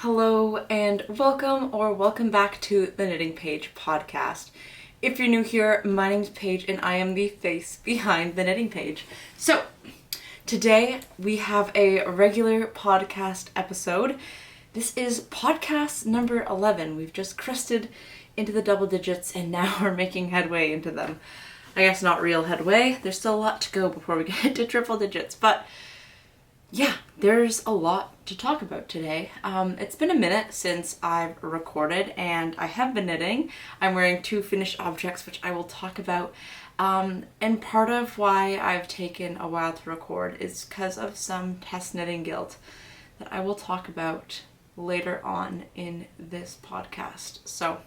Hello and welcome back to the Knitting Page podcast. If you're new here, my name's Paige and I am the face behind the Knitting Page. So today we have a regular podcast episode. This is podcast number 11. We've just crested into the double digits and now we're making headway into them. I guess not real headway. There's still a lot to go before we get to triple digits, but yeah, there's a lot to talk about today. It's been a minute since I've recorded and I have been knitting. I'm wearing two finished objects, which I will talk about. And part of why I've taken a while to record is because of some test knitting guilt that I will talk about later on in this podcast. So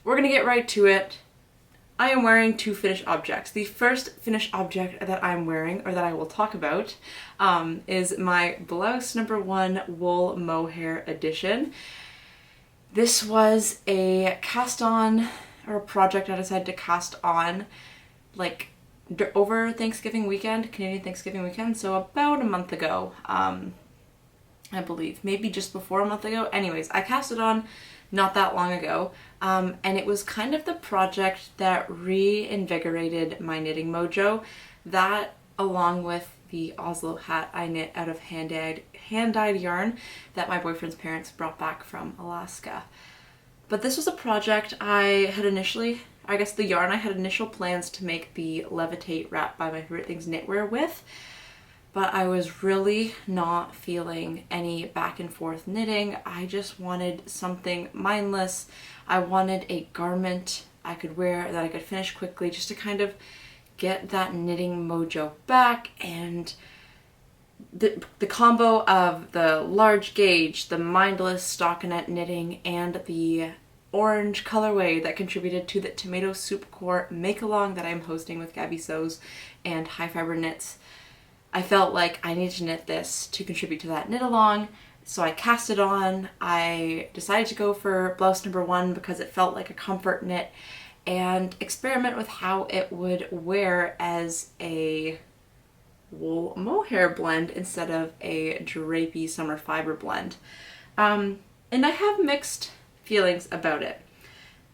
we're gonna get right to it. I am wearing two finished objects. The first finished object that I'm wearing, or that I will talk about, is my blouse number 1 wool mohair edition. This was a cast on, or a project I decided to cast on like over Thanksgiving weekend, Canadian Thanksgiving weekend, so about a month ago, I believe, maybe just before a month ago. Anyways, I cast it on not that long ago, and it was kind of the project that reinvigorated my knitting mojo. That, along with the Oslo Hat I knit out of hand-dyed yarn that my boyfriend's parents brought back from Alaska. But this was a project I had initially, I guess the yarn I had initial plans to make the Levitate wrap by My Favorite Things knitwear with, but I was really not feeling any back and forth knitting. I just wanted something mindless. I wanted a garment I could wear that I could finish quickly, just to kind of get that knitting mojo back. And the combo of the large gauge, the mindless stockinette knitting, and the orange colorway that contributed to the tomato soup core make-along that I'm hosting with Gabby Sews and High Fiber Knits. I felt like I needed to knit this to contribute to that knit along, so I cast it on. I decided to go for blouse number 1 because it felt like a comfort knit, and experiment with how it would wear as a wool mohair blend instead of a drapey summer fiber blend. And I have mixed feelings about it.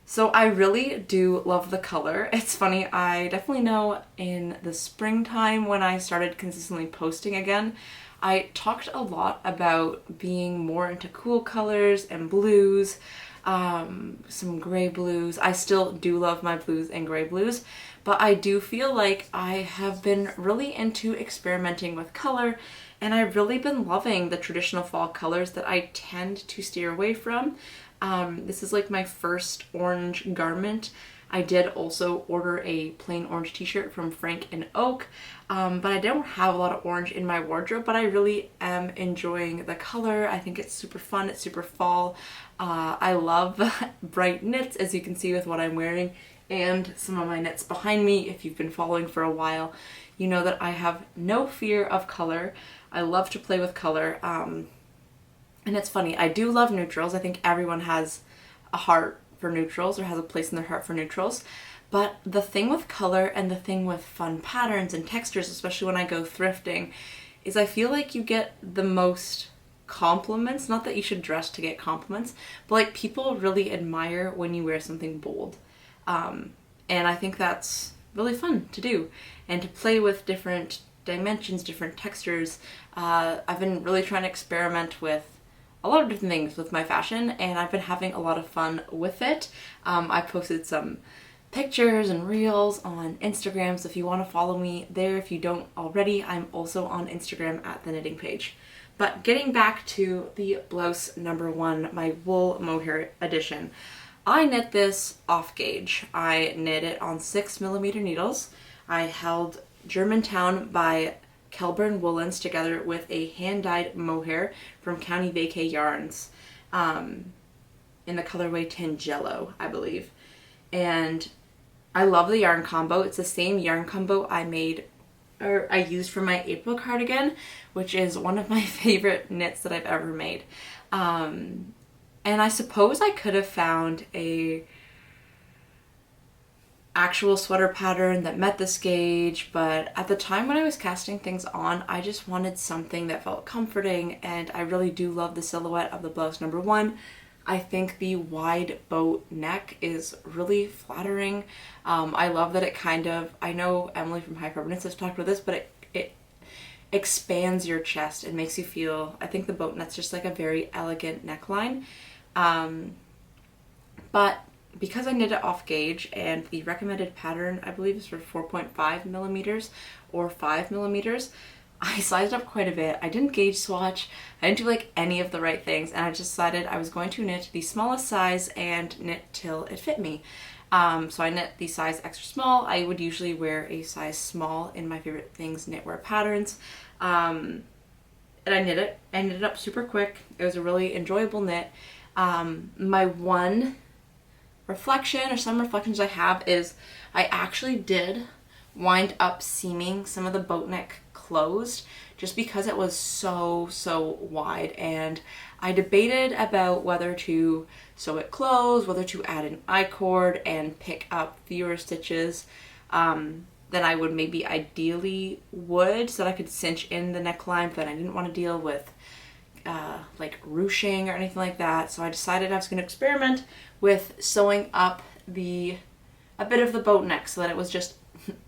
So I really do love the color. It's funny, I definitely know in the springtime when I started consistently posting again, I talked a lot about being more into cool colors and blues, some gray blues. I still do love my blues and gray blues, but I do feel like I have been really into experimenting with color, and I've really been loving the traditional fall colors that I tend to steer away from. This is like my first orange garment. I did also order a plain orange t-shirt from Frank and Oak, but I don't have a lot of orange in my wardrobe, but I really am enjoying the color. I think it's super fun, it's super fall. I love bright knits, as you can see with what I'm wearing, and some of my knits behind me. If you've been following for a while, you know that I have no fear of color. I love to play with color. And it's funny, I do love neutrals. I think everyone has a heart for neutrals, or has a place in their heart for neutrals. But the thing with color and the thing with fun patterns and textures, especially when I go thrifting, is I feel like you get the most compliments. Not that you should dress to get compliments, but like people really admire when you wear something bold. And I think that's really fun to do, and to play with different dimensions, different textures. I've been really trying to experiment with a lot of different things with my fashion, and I've been having a lot of fun with it. I posted some pictures and reels on Instagram, so if you want to follow me there, if you don't already, I'm also on Instagram at the Knitting Page. But getting back to the blouse number 1, my wool mohair edition. I knit this off gauge. I knit it on 6mm needles. I held Germantown by Kelburn woolens together with a hand-dyed mohair from County Vacay Yarns, in the colorway Tangelo, I believe. And I love the yarn combo. It's the same yarn combo I used for my April cardigan, which is one of my favorite knits that I've ever made. And I suppose I could have found a actual sweater pattern that met this gauge, but at the time when I was casting things on, I just wanted something that felt comforting, and I really do love the silhouette of the blouse number 1. I think the wide boat neck is really flattering. I love that it kind of, I know Emily from High Permanence has talked about this, but it expands your chest and makes you feel, I think the boat neck's just like a very elegant neckline. But because I knit it off gauge, and the recommended pattern I believe is for 4.5 millimeters or 5 millimeters, I sized up quite a bit. I didn't gauge swatch, I didn't do like any of the right things, and I just decided I was going to knit the smallest size and knit till it fit me. So I knit the size extra small. I would usually wear a size small in my favorite things knitwear patterns. And I knit it. I knit it up super quick. It was a really enjoyable knit. My one reflection, or some reflections I have, is I actually did wind up seaming some of the boat neck closed just because it was so wide, and I debated about whether to sew it closed, whether to add an I-cord and pick up fewer stitches than I would maybe ideally would, so that I could cinch in the neckline, but I didn't want to deal with like ruching or anything like that. So I decided I was going to experiment with sewing up a bit of the boat neck so that it was just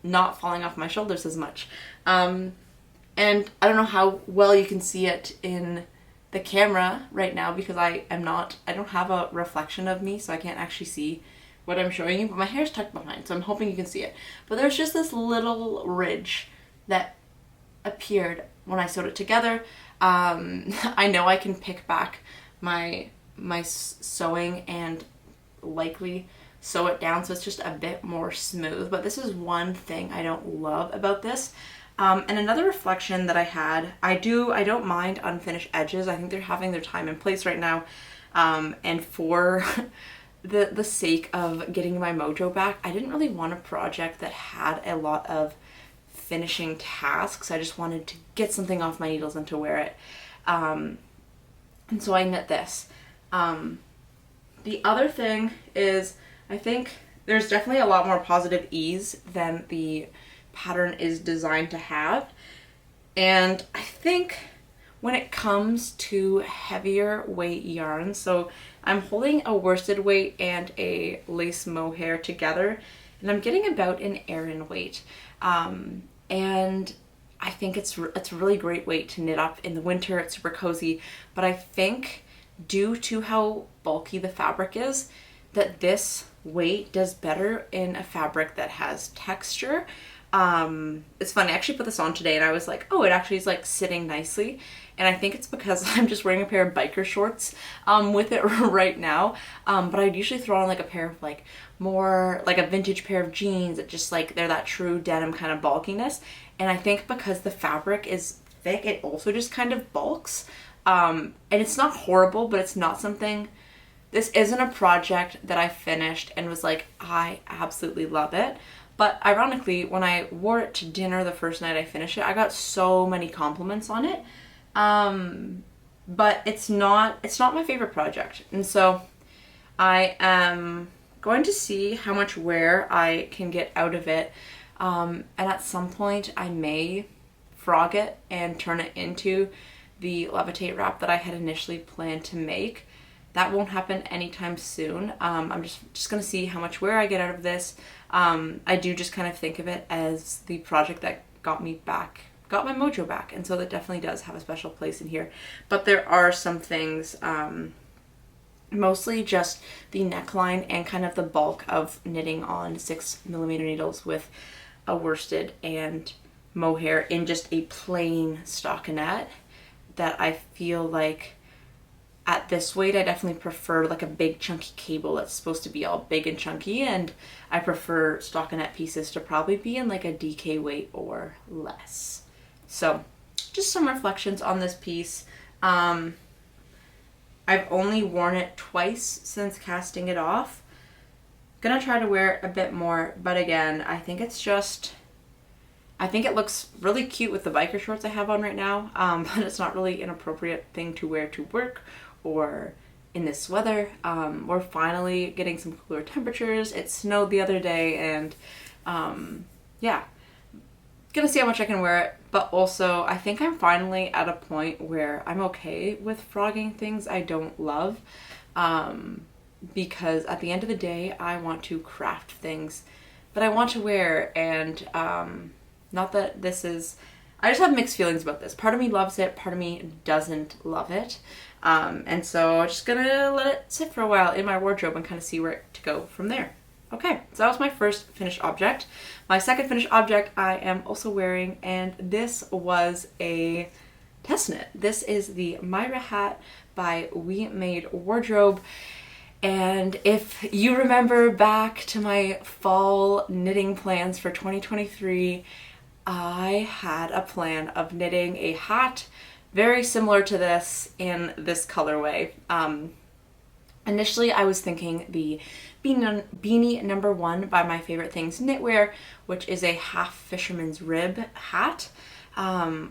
not falling off my shoulders as much. And I don't know how well you can see it in the camera right now because I don't have a reflection of me, so I can't actually see what I'm showing you, but my hair's tucked behind, so I'm hoping you can see it. But there's just this little ridge that appeared when I sewed it together. I know I can pick back my sewing and likely sew it down so it's just a bit more smooth, but this is one thing I don't love about this. And another reflection that I had, I don't mind unfinished edges. I think they're having their time and place right now. And for the sake of getting my mojo back, I didn't really want a project that had a lot of finishing tasks. I just wanted to get something off my needles and to wear it. And so I knit this. The other thing is, I think there's definitely a lot more positive ease than the pattern is designed to have. And I think when it comes to heavier weight yarns, so I'm holding a worsted weight and a lace mohair together, and I'm getting about an Aran weight. And I think it's a really great weight to knit up in the winter. It's super cozy, but I think due to how bulky the fabric is, that this weight does better in a fabric that has texture. It's funny, I actually put this on today and I was like, oh, it actually is like sitting nicely. And I think it's because I'm just wearing a pair of biker shorts with it right now. But I'd usually throw on like a pair of like more like a vintage pair of jeans that just like they're that true denim kind of bulkiness. And I think because the fabric is thick, it also just kind of bulks. And it's not horrible, but it's not something, this isn't a project that I finished and was like, I absolutely love it. But ironically, when I wore it to dinner the first night I finished it, I got so many compliments on it. But it's not my favorite project. And so I am going to see how much wear I can get out of it. And at some point I may frog it and turn it into the levitate wrap that I had initially planned to make. That won't happen anytime soon. I'm just gonna see how much wear I get out of this. I do just kind of think of it as the project that got me back, got my mojo back, and so that definitely does have a special place in here. But there are some things, mostly just the neckline and kind of the bulk of knitting on 6mm needles with a worsted and mohair in just a plain stockinette, that I feel like at this weight I definitely prefer like a big chunky cable that's supposed to be all big and chunky, and I prefer stockinette pieces to probably be in like a DK weight or less. So just some reflections on this piece. I've only worn it twice since casting it off. Gonna try to wear it a bit more, but again, I think it looks really cute with the biker shorts I have on right now, but it's not really an appropriate thing to wear to work or in this weather. We're finally getting some cooler temperatures. It snowed the other day, and yeah, gonna see how much I can wear it. But also I think I'm finally at a point where I'm okay with frogging things I don't love, because at the end of the day I want to craft things that I want to wear. And not that this is, I just have mixed feelings about this. Part of me loves it, part of me doesn't love it. And so I'm just gonna let it sit for a while in my wardrobe and kind of see where to go from there. Okay, so that was my first finished object. My second finished object I am also wearing, and this was a test knit. This is the Mira hat by We Made Wardrobe. And if you remember back to my fall knitting plans for 2023, I had a plan of knitting a hat very similar to this in this colorway. Initially I was thinking the Beanie number 1 by My Favorite Things Knitwear, which is a half fisherman's rib hat,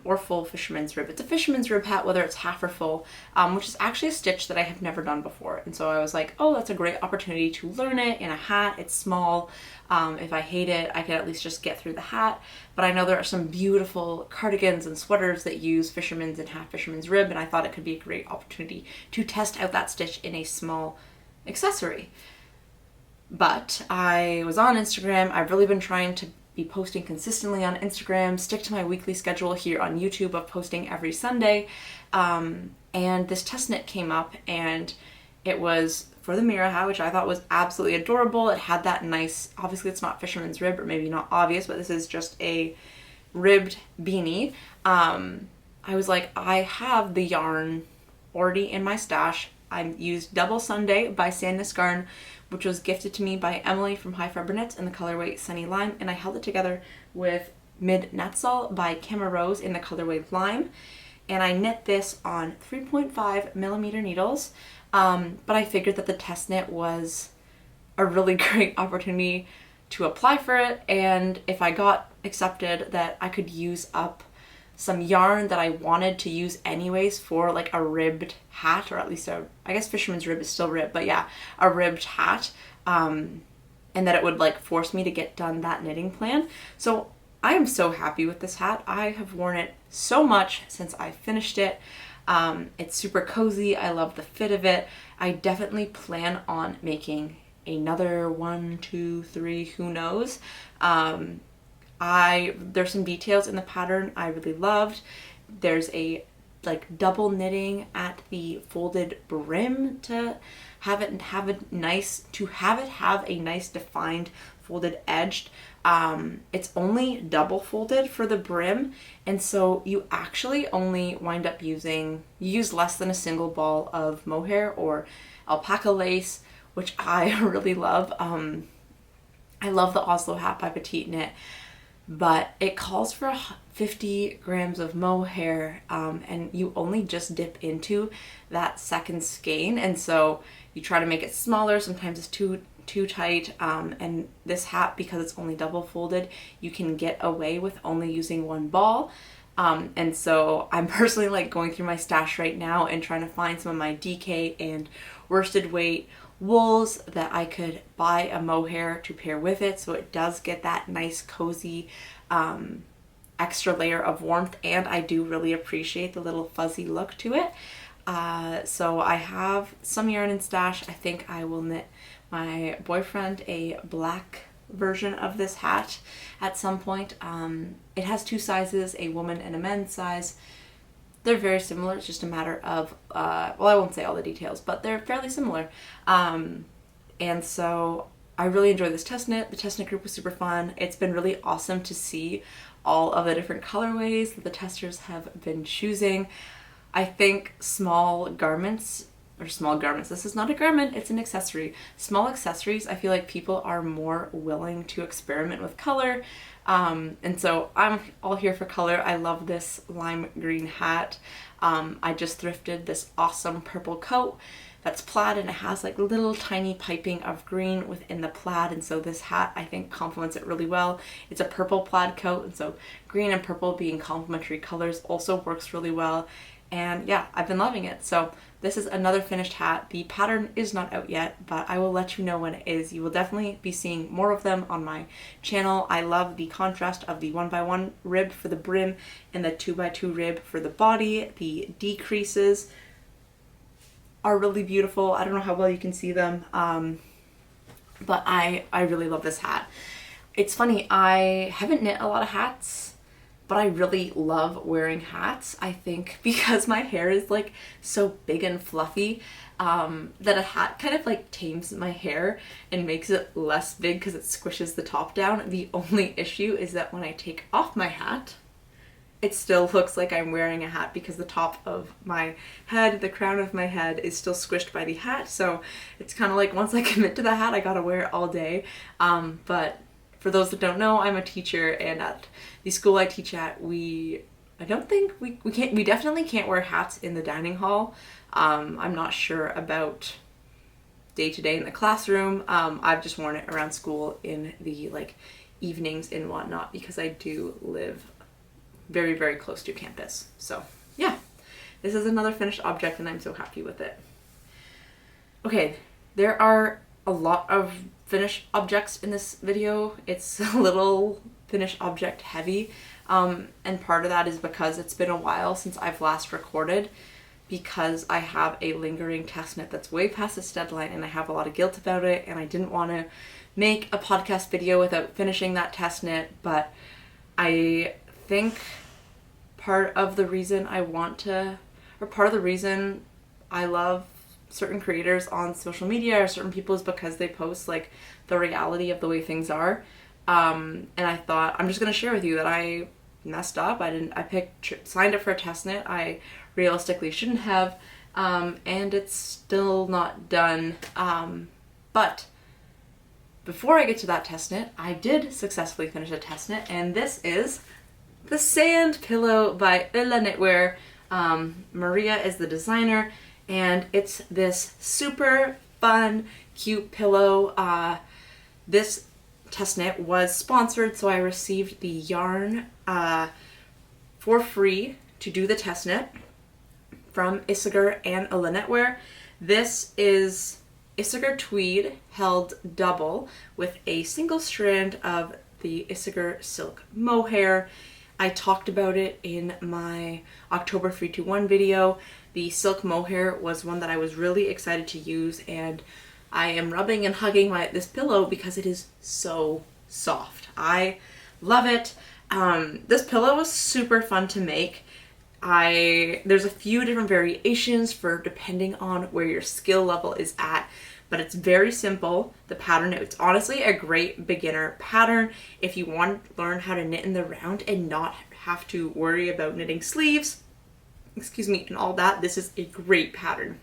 or full fisherman's rib. It's a fisherman's rib hat, whether it's half or full, which is actually a stitch that I have never done before. And so I was like, oh, that's a great opportunity to learn it in a hat. It's small. If I hate it, I can at least just get through the hat. But I know there are some beautiful cardigans and sweaters that use fisherman's and half fisherman's rib, and I thought it could be a great opportunity to test out that stitch in a small accessory. But I was on Instagram. I've really been trying to be posting consistently on Instagram, stick to my weekly schedule here on YouTube of posting every Sunday. And this test knit came up, and it was for the Mira hat, which I thought was absolutely adorable. It had that nice, obviously it's not fisherman's rib, or maybe not obvious, but this is just a ribbed beanie. I was like, I have the yarn already in my stash. I used Double Sunday by Sandnes Garn, which was gifted to me by Emily from High Fiber Knits in the colorway Sunny Lime, and I held it together with Mid Natsal by Kemma Rose in the colorway Lime. And I knit this on 3.5 millimeter needles, but I figured that the test knit was a really great opportunity to apply for it, and if I got accepted, that I could use up some yarn that I wanted to use anyways for like a ribbed hat, or at least I guess fisherman's rib is still ribbed, but yeah, a ribbed hat, and that it would like force me to get done that knitting plan. So I am so happy with this hat. I have worn it so much since I finished it. It's super cozy. I love the fit of it. I definitely plan on making another 1, 2, 3, who knows. There's some details in the pattern I really loved. There's a like double knitting at the folded brim to have it have a nice defined folded edged. It's only double folded for the brim, and so you actually only wind up use less than a single ball of mohair or alpaca lace, which I really love. I love the Oslo Hat by Petite Knit, but it calls for 50 grams of mohair, and you only just dip into that second skein, and so you try to make it smaller. Sometimes it's too tight, and this hat, because it's only double folded, you can get away with only using one ball. And so I'm personally like going through my stash right now and trying to find some of my DK and worsted weight wools that I could buy a mohair to pair with it, so it does get that nice cozy extra layer of warmth, and I do really appreciate the little fuzzy look to it. So I have some yarn in stash. I think I will knit my boyfriend a black version of this hat at some point. It has two sizes, a woman and a men's size. They're very similar. It's just a matter of, well, I won't say all the details, but they're fairly similar. And so I really enjoyed this test knit. The test knit group was super fun. It's been really awesome to see all of the different colorways that the testers have been choosing. I think small garments, this is not a garment, it's an accessory. Small accessories, I feel like people are more willing to experiment with color. And so I'm all here for color. I love this lime green hat. I just thrifted this awesome purple coat that's plaid, and it has like little tiny piping of green within the plaid, and so this hat I think complements it really well. It's a purple plaid coat, and so green and purple being complementary colors also works really well. and yeah, I've been loving it. So this is another finished hat. The pattern is not out yet, but I will let you know when it is. You will definitely be seeing more of them on my channel. I love the contrast of the 1x1 rib for the brim and the 2x2 rib for the body. The decreases are really beautiful. I don't know how well you can see them, but I really love this hat. It's funny, I haven't knit a lot of hats, but I really love wearing hats. I think because my hair is like so big and fluffy, that a hat kind of like tames my hair and makes it less big because it squishes the top down. The only issue is that when I take off my hat, it still looks like I'm wearing a hat because the top of my head, the crown of my head, is still squished by the hat. So it's kind of like once I commit to the hat, I gotta wear it all day. But for those that don't know, I'm a teacher, and at the school I teach at, we definitely can't wear hats in the dining hall. I'm not sure about day to day in the classroom. I've just worn it around school in the like evenings and whatnot because I do live very, very close to campus. So yeah, this is another finished object and I'm so happy with it. Okay, there are a lot of finished objects in this video. It's a little finished object heavy, and part of that is because it's been a while since I've last recorded, because I have a lingering test knit that's way past its deadline and I have a lot of guilt about it, and I didn't want to make a podcast video without finishing that test knit. But I think part of the reason I love certain creators on social media or certain people is because they post like the reality of the way things are. And I thought I'm just gonna share with you that I messed up. Signed up for a test knit I realistically shouldn't have, and it's still not done. But before I get to that test knit, I did successfully finish a test knit, and this is the Sand Pillow by ullenknitwear. Mira is the designer, and it's this super fun, cute pillow. This test knit was sponsored, so I received the yarn for free to do the test knit from Isager and ullenknitwear. This is Isager tweed held double with a single strand of the Isager silk mohair. I talked about it in my October 321 video. The silk mohair was one that I was really excited to use, and I am rubbing and hugging this pillow because it is so soft. I love it. This pillow was super fun to make. There's a few different variations for depending on where your skill level is at, but it's very simple. The pattern, it's honestly a great beginner pattern if you want to learn how to knit in the round and not have to worry about knitting sleeves, and all that. This is a great pattern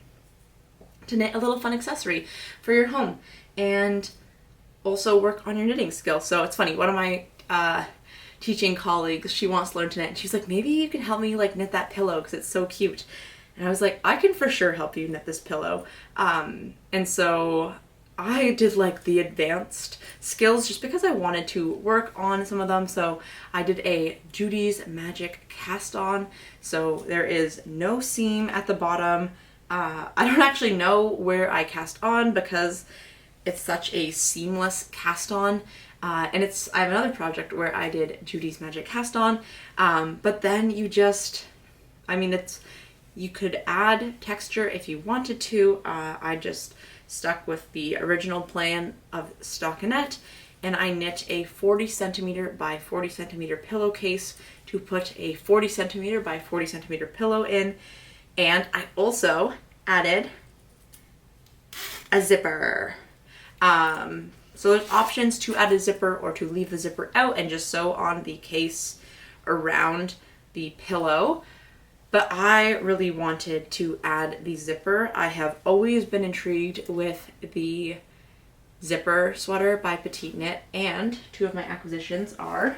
to knit a little fun accessory for your home and also work on your knitting skills. So it's funny, one of my teaching colleagues, she wants to learn to knit, and she's like, maybe you can help me like knit that pillow because it's so cute. And I was like, I can for sure help you knit this pillow. And so I did like the advanced skills just because I wanted to work on some of them. So I did a Judy's Magic cast on. So there is no seam at the bottom. I don't actually know where I cast on because it's such a seamless cast on. And I have another project where I did Judy's Magic cast on. But then you could add texture if you wanted to. I just stuck with the original plan of stockinette, and I knit a 40 centimeter by 40 centimeter pillowcase to put a 40 centimeter by 40 centimeter pillow in. And I also added a zipper. So there's options to add a zipper or to leave the zipper out and just sew on the case around the pillow. But I really wanted to add the zipper. I have always been intrigued with the zipper sweater by Petite Knit, and two of my acquisitions are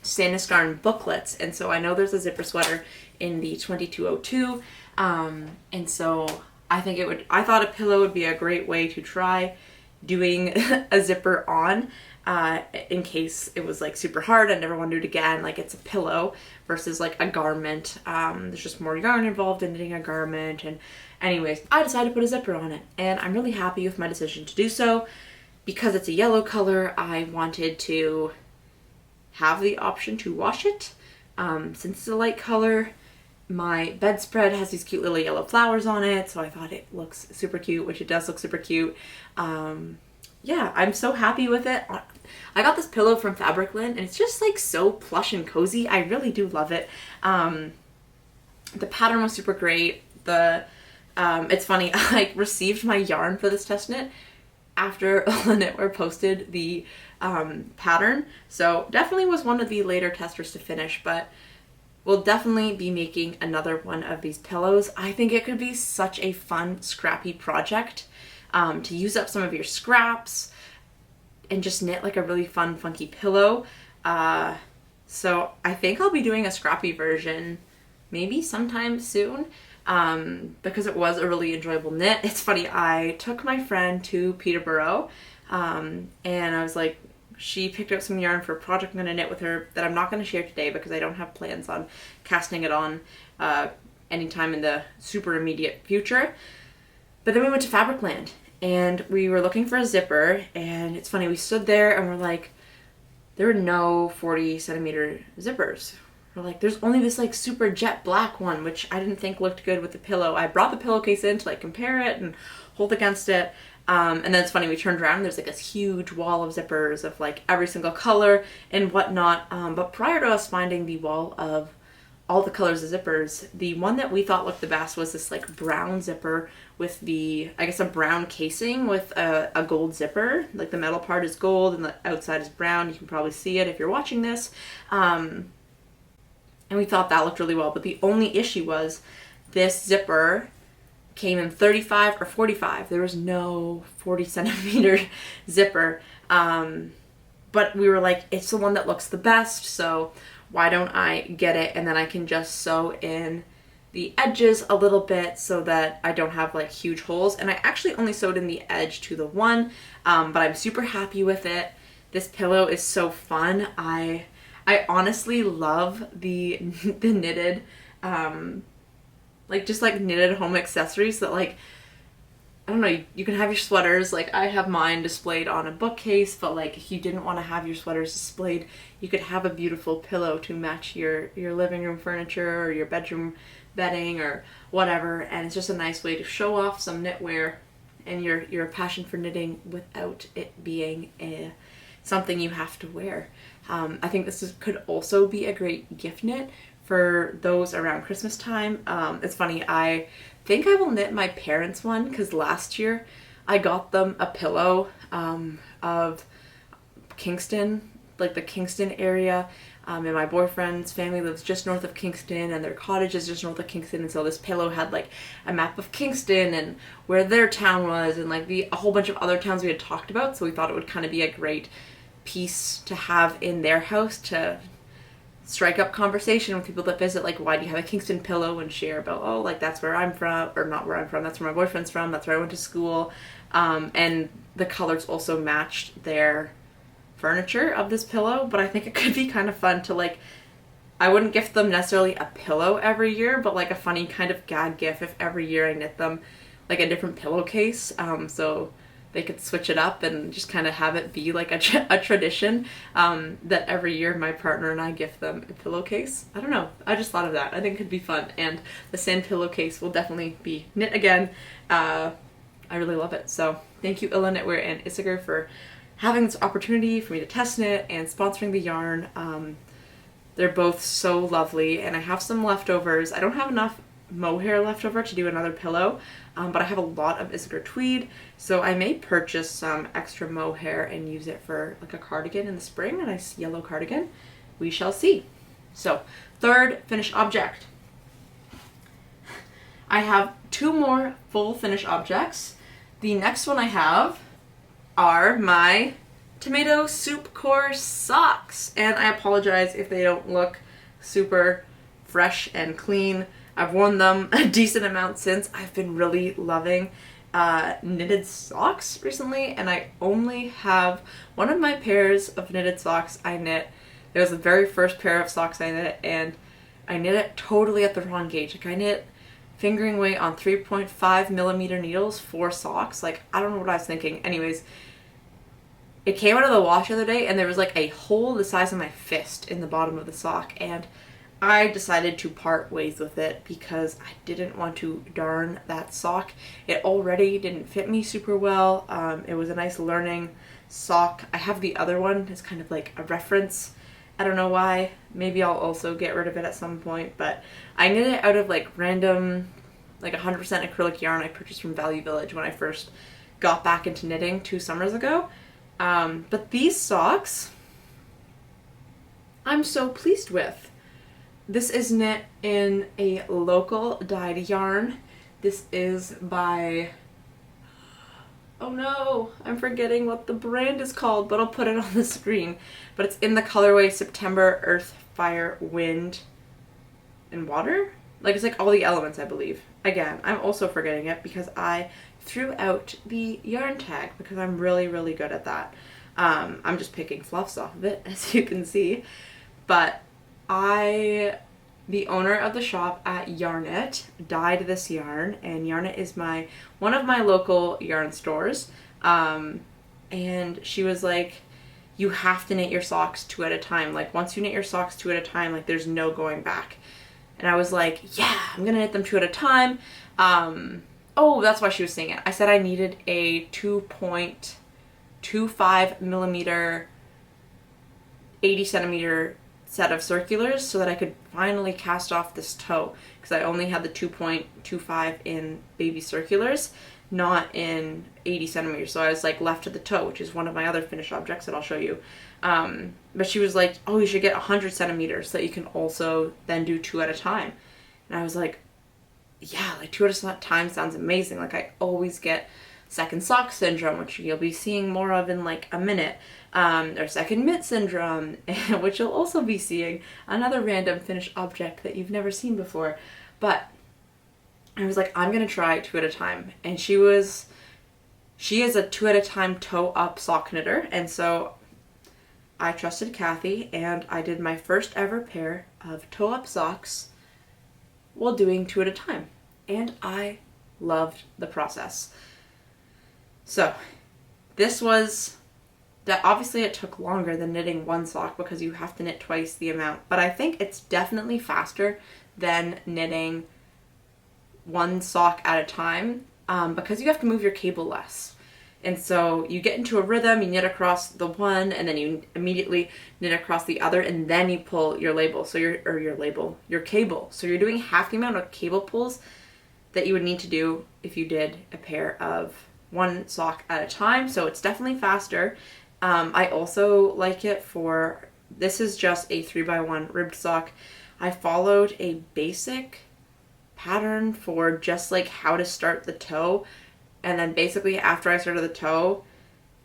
Sandnes Garn booklets. And so I know there's a zipper sweater in the 2202. And so I thought a pillow would be a great way to try doing a zipper on in case it was like super hard. I never want to do it again. Like, it's a pillow versus like a garment. There's just more yarn involved in knitting a garment. And anyways, I decided to put a zipper on it, and I'm really happy with my decision to do so. Because it's a yellow color, I wanted to have the option to wash it. Since it's a light color, my bedspread has these cute little yellow flowers on it, so I thought it looks super cute, which it does look super cute. Yeah, I'm so happy with it. I got this pillow from Fabricland, and it's just like so plush and cozy. I really do love it. The pattern was super great. It's funny, I received my yarn for this test knit after ullenknitwear posted the pattern, so definitely was one of the later testers to finish, but we'll definitely be making another one of these pillows. I think it could be such a fun, scrappy project to use up some of your scraps and just knit like a really fun, funky pillow. So I think I'll be doing a scrappy version maybe sometime soon. Because it was a really enjoyable knit. It's funny, I took my friend to Peterborough, and I was like, she picked up some yarn for a project I'm going to knit with her that I'm not going to share today because I don't have plans on casting it on anytime in the super immediate future. But then we went to Fabricland, and we were looking for a zipper, and it's funny, we stood there and we're like, there were no 40 centimeter zippers. Like, there's only this like super jet black one, which I didn't think looked good with the pillow. I brought the pillowcase in to like compare it and hold against it. And then it's funny, we turned around and there's like this huge wall of zippers of like every single color and whatnot. But prior to us finding the wall of all the colors of zippers, the one that we thought looked the best was this like brown zipper with the, I guess, a brown casing with a gold zipper. Like, the metal part is gold and the outside is brown. You can probably see it if you're watching this. And we thought that looked really well, but the only issue was this zipper came in 35 or 45. There was no 40 centimeter zipper. But we were like, it's the one that looks the best, so why don't I get it, and then I can just sew in the edges a little bit so that I don't have like huge holes. And I actually only sewed in the edge to the one, but I'm super happy with it. This pillow is so fun. I honestly love the knitted, like just like knitted home accessories that, like, I don't know, you can have your sweaters, like I have mine displayed on a bookcase, but like if you didn't want to have your sweaters displayed, you could have a beautiful pillow to match your living room furniture or your bedroom bedding or whatever, and it's just a nice way to show off some knitwear and your passion for knitting without it being something you have to wear. I think this could also be a great gift knit for those around Christmas time. It's funny, I think I will knit my parents one because last year I got them a pillow of Kingston, like the Kingston area, and my boyfriend's family lives just north of Kingston and their cottage is just north of Kingston, and so this pillow had like a map of Kingston and where their town was and like a whole bunch of other towns we had talked about, so we thought it would kind of be a great piece to have in their house to strike up conversation with people that visit, like, why do you have a Kingston pillow, and share about, oh, like, that's where I'm from, or not where I'm from, that's where my boyfriend's from, that's where I went to school. And the colors also matched their furniture of this pillow, but I think it could be kind of fun to, like, I wouldn't gift them necessarily a pillow every year, but like a funny kind of gag gift if every year I knit them like a different pillowcase, so they could switch it up and just kind of have it be like a tradition, that every year my partner and I gift them a pillowcase. I don't know, I just thought of that. I think it could be fun, and the sand pillowcase will definitely be knit again. I really love it. So thank you ullenknitwear and Issachar for having this opportunity for me to test knit and sponsoring the yarn. They're both so lovely, and I have some leftovers. I don't have enough mohair left over to do another pillow, but I have a lot of Issachar tweed, so I may purchase some extra mohair and use it for like a cardigan in the spring, a nice yellow cardigan. We shall see. So, third finished object. I have two more full finished objects. The next one I have are my tomato soup core socks, and I apologize if they don't look super fresh and clean. I've worn them a decent amount since. I've been really loving knitted socks recently, and I only have one of my pairs of knitted socks I knit. It was the very first pair of socks I knit, and I knit it totally at the wrong gauge. Like I knit fingering weight on 3.5mm needles for socks. Like I don't know what I was thinking. Anyways, it came out of the wash the other day and there was like a hole the size of my fist in the bottom of the sock, and I decided to part ways with it because I didn't want to darn that sock. It already didn't fit me super well. It was a nice learning sock. I have the other one. It's kind of like a reference. I don't know why. Maybe I'll also get rid of it at some point, but I knit it out of like random, like 100% acrylic yarn I purchased from Value Village when I first got back into knitting 2 summers ago. But these socks, I'm so pleased with. This is knit in a local dyed yarn. This is by, oh no, I'm forgetting what the brand is called, but I'll put it on the screen. But it's in the colorway September, Earth, Fire, Wind, and Water. Like it's like all the elements, I believe. Again, I'm also forgetting it because I threw out the yarn tag because I'm really, really good at that. I'm just picking fluffs off of it, as you can see. But the owner of the shop at Yarnet dyed this yarn, and Yarnet is one of my local yarn stores. And she was like, you have to knit your socks 2 at a time. Like once you knit your socks 2 at a time, like there's no going back. And I was like, yeah, I'm gonna knit them 2 at a time. Oh, that's why she was saying it. I said I needed a 2.25mm 80cm set of circulars so that I could finally cast off this toe, because I only had the 2.25 in baby circulars, not in 80cm. So I was like left to the toe, which is one of my other finished objects that I'll show you. But she was like, oh, you should get 100cm so that you can also then do 2 at a time. And I was like, yeah, like 2 at a time sounds amazing. Like I always get second sock syndrome, which you'll be seeing more of in like a minute, or second mitt syndrome, which you'll also be seeing, another random finished object that you've never seen before. But I was like, I'm gonna try 2 at a time. And she is a 2 at a time toe up sock knitter, and so I trusted Kathy and I did my first ever pair of toe up socks while doing 2 at a time, and I loved the process. So this was that, obviously it took longer than knitting one sock because you have to knit twice the amount, but I think it's definitely faster than knitting one sock at a time, because you have to move your cable less. And so you get into a rhythm, you knit across the one, and then you immediately knit across the other, and then you pull your label. So your cable. So you're doing half the amount of cable pulls that you would need to do if you did a pair of one sock at a time. So it's definitely faster. I also like it for, this is just a 3x1 ribbed sock. I followed a basic pattern for just like how to start the toe. And then basically after I started the toe,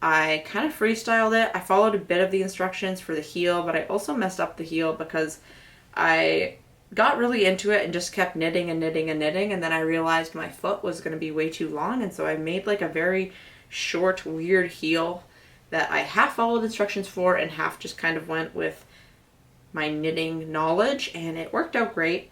I kind of freestyled it. I followed a bit of the instructions for the heel, but I also messed up the heel because I got really into it and just kept knitting and knitting and knitting. And then I realized my foot was going to be way too long. And so I made like a very short, weird heel that I half followed instructions for and half just kind of went with my knitting knowledge. And it worked out great.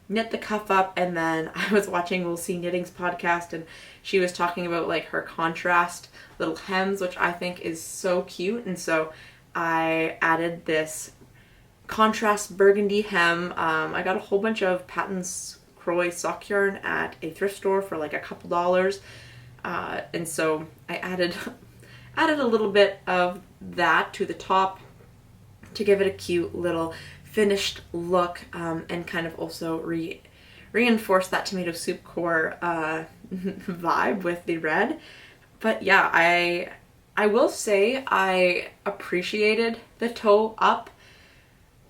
Knit the cuff up, and then I was watching We'll See Knitting's podcast, and she was talking about like her contrast little hems, which I think is so cute. And so I added this contrast burgundy hem. I got a whole bunch of Patton's Croy sock yarn at a thrift store for like a couple dollars, and so I added a little bit of that to the top to give it a cute little finished look, and kind of also reinforce that tomato soup core vibe with the red. But yeah, I will say I appreciated the toe up,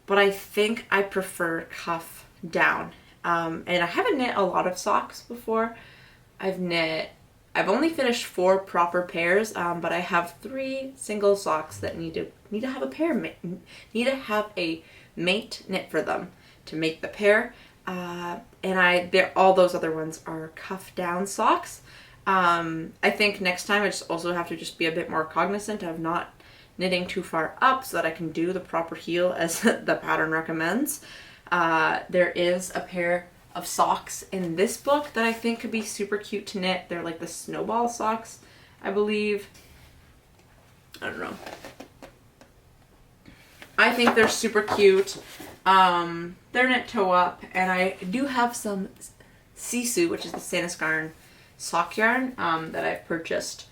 but I think I prefer cuff down. And I haven't knit a lot of socks before. I've only finished 4 proper pairs, but I have 3 single socks that need to have a pair, need to have a mate knit for them to make the pair. and all those other ones are cuff down socks. I think next time I just also have to just be a bit more cognizant of not knitting too far up so that I can do the proper heel as the pattern recommends. There is a pair of socks in this book that I think could be super cute to knit. They're like the snowball socks, I believe. I don't know. I think they're super cute. They're knit toe up, and I do have some sisu, which is the Sandisgarn sock yarn, that I've purchased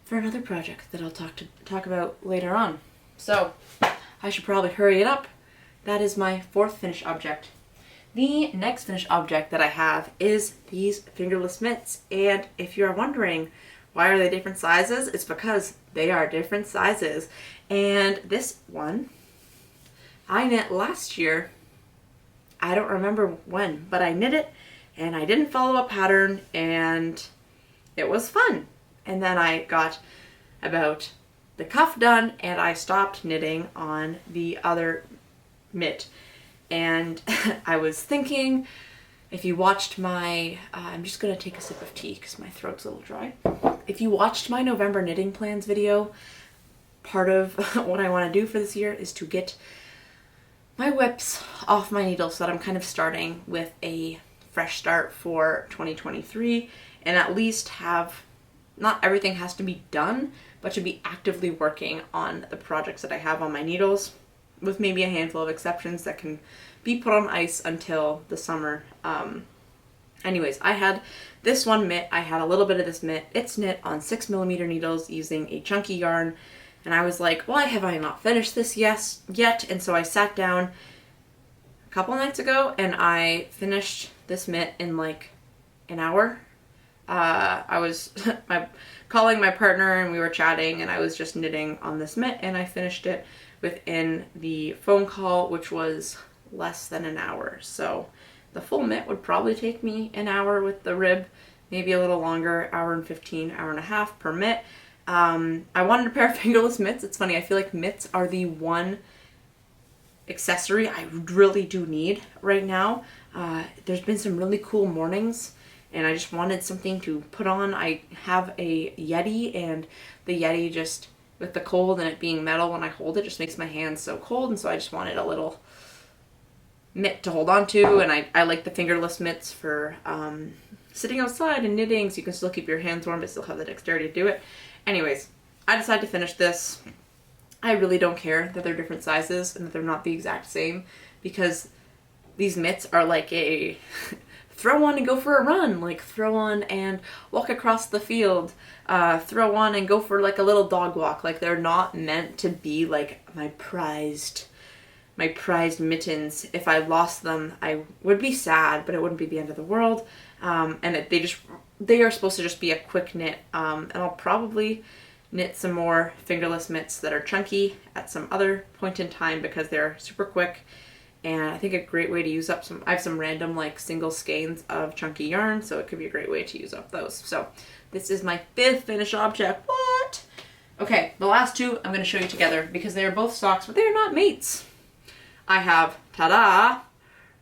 for another project that I'll talk about later on. So I should probably hurry it up. That is my fourth finished object. The next finished object that I have is these fingerless mitts, and if you're wondering why are they different sizes, it's because they are different sizes. And this one I knit last year. I don't remember when, but I knit it and I didn't follow a pattern and it was fun. And then I got about the cuff done and I stopped knitting on the other mitt. And I was thinking, if you watched my, I'm just going to take a sip of tea because my throat's a little dry. If you watched my November knitting plans video, part of what I want to do for this year is to get my whips off my needle so that I'm kind of starting with a fresh start for 2023 and at least have, not everything has to be done, but to be actively working on the projects that I have on my needles, with maybe a handful of exceptions that can be put on ice until the summer. Anyways, I had this one mitt. I had a little bit of this mitt. It's knit on 6mm needles using a chunky yarn. And I was like, why have I not finished this yet? And so I sat down a couple nights ago and I finished this mitt in like an hour. I was calling my partner and we were chatting and I was just knitting on this mitt and I finished it within the phone call, which was less than an hour. So the full mitt would probably take me an hour with the rib, maybe a little longer, hour and 15, hour and a half per mitt. I wanted a pair of fingerless mitts. It's funny, I feel like mitts are the one accessory I really do need right now. There's been some really cool mornings and I just wanted something to put on. I have a Yeti and the Yeti just, with the cold and it being metal when I hold it, just makes my hands so cold, and so I just wanted a little mitt to hold on to, and I like the fingerless mitts for sitting outside and knitting, so you can still keep your hands warm but still have the dexterity to do it. Anyways, I decided to finish this. I really don't care that they're different sizes and that they're not the exact same, because these mitts are like a throw on and go for a run, like throw on and walk across the field, throw on and go for like a little dog walk. Like, they're not meant to be like my prized mittens. If I lost them, I would be sad, but it wouldn't be the end of the world. And they are supposed to just be a quick knit. And I'll probably knit some more fingerless mitts that are chunky at some other point in time because they're super quick. And I think a great way to use up I have some random like single skeins of chunky yarn, so it could be a great way to use up those. So this is my fifth finished object. What? Okay, the last two I'm going to show you together because they are both socks, but they are not mates. I have, ta-da,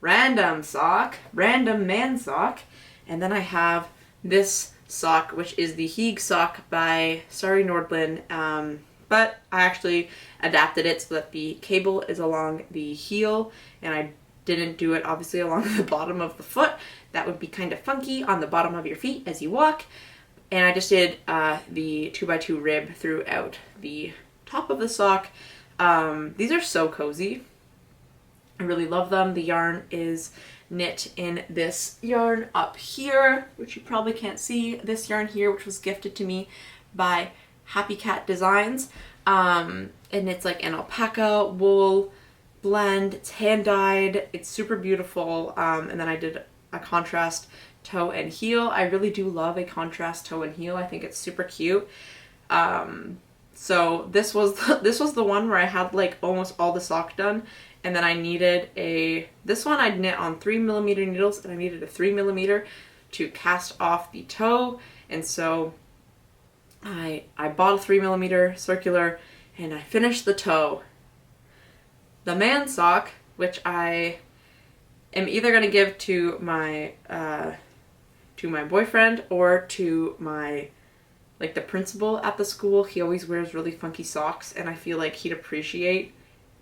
random man sock, and then I have this sock, which is the Heeg sock by Sari Nordlund, but I actually adapted it so that the cable is along the heel, and I didn't do it obviously along the bottom of the foot. That would be kind of funky on the bottom of your feet as you walk, and I just did the 2x2 rib throughout the top of the sock. These are so cozy. I really love them. The yarn is knit in this yarn up here, which you probably can't see. This yarn here, which was gifted to me by Happy Cat Designs. And it's like an alpaca wool blend. It's hand dyed. It's super beautiful. And then I did a contrast toe and heel. I really do love a contrast toe and heel. I think it's super cute. So this was the one where I had like almost all the sock done. And then I needed this one I'd knit on 3mm needles, and I needed a 3mm to cast off the toe. And so I bought a 3mm circular and I finished the toe. The man sock, which I am either going to give to my boyfriend or to my, like, the principal at the school. He always wears really funky socks, and I feel like he'd appreciate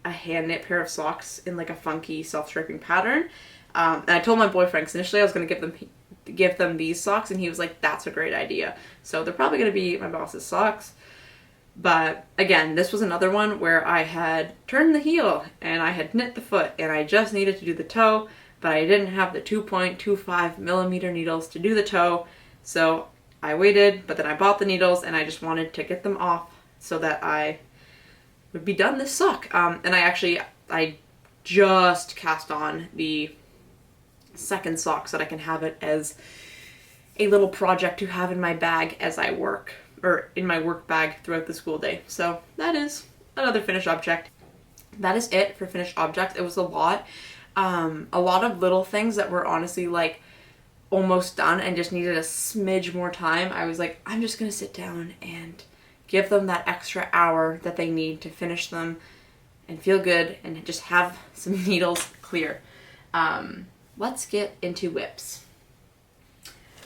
a hand knit pair of socks in like a funky self-striping pattern. And I told my boyfriend, because initially I was going to give them these socks, and he was like, that's a great idea. So they're probably going to be my boss's socks. But again, this was another one where I had turned the heel and I had knit the foot, and I just needed to do the toe, but I didn't have the 2.25 millimeter needles to do the toe. So I waited, but then I bought the needles, and I just wanted to get them off so that I would be done this sock. And I just cast on the second sock so that I can have it as a little project to have in my bag as I work, or in my work bag throughout the school day. So that is another finished object. That is it for finished objects. It was a lot of little things that were honestly like almost done and just needed a smidge more time. I was like, I'm just gonna sit down and give them that extra hour that they need to finish them and feel good and just have some needles clear. Let's get into whips.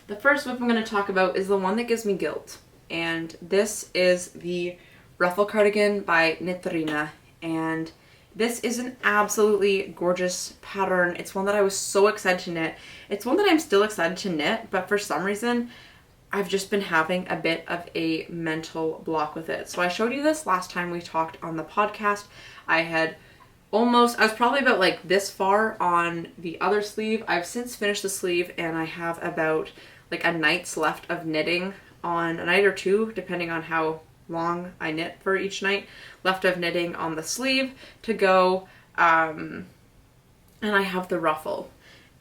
The first whip I'm going to talk about is the one that gives me guilt. And this is the Ruffle Cardigan by Knitwear. And this is an absolutely gorgeous pattern. It's one that I was so excited to knit. It's one that I'm still excited to knit, but for some reason, I've just been having a bit of a mental block with it. So I showed you this last time we talked on the podcast. I was probably about like this far on the other sleeve. I've since finished the sleeve, and I have about like a night's left of knitting, on a night or two, depending on how long I knit for each night, left of knitting on the sleeve to go. And I have the ruffle.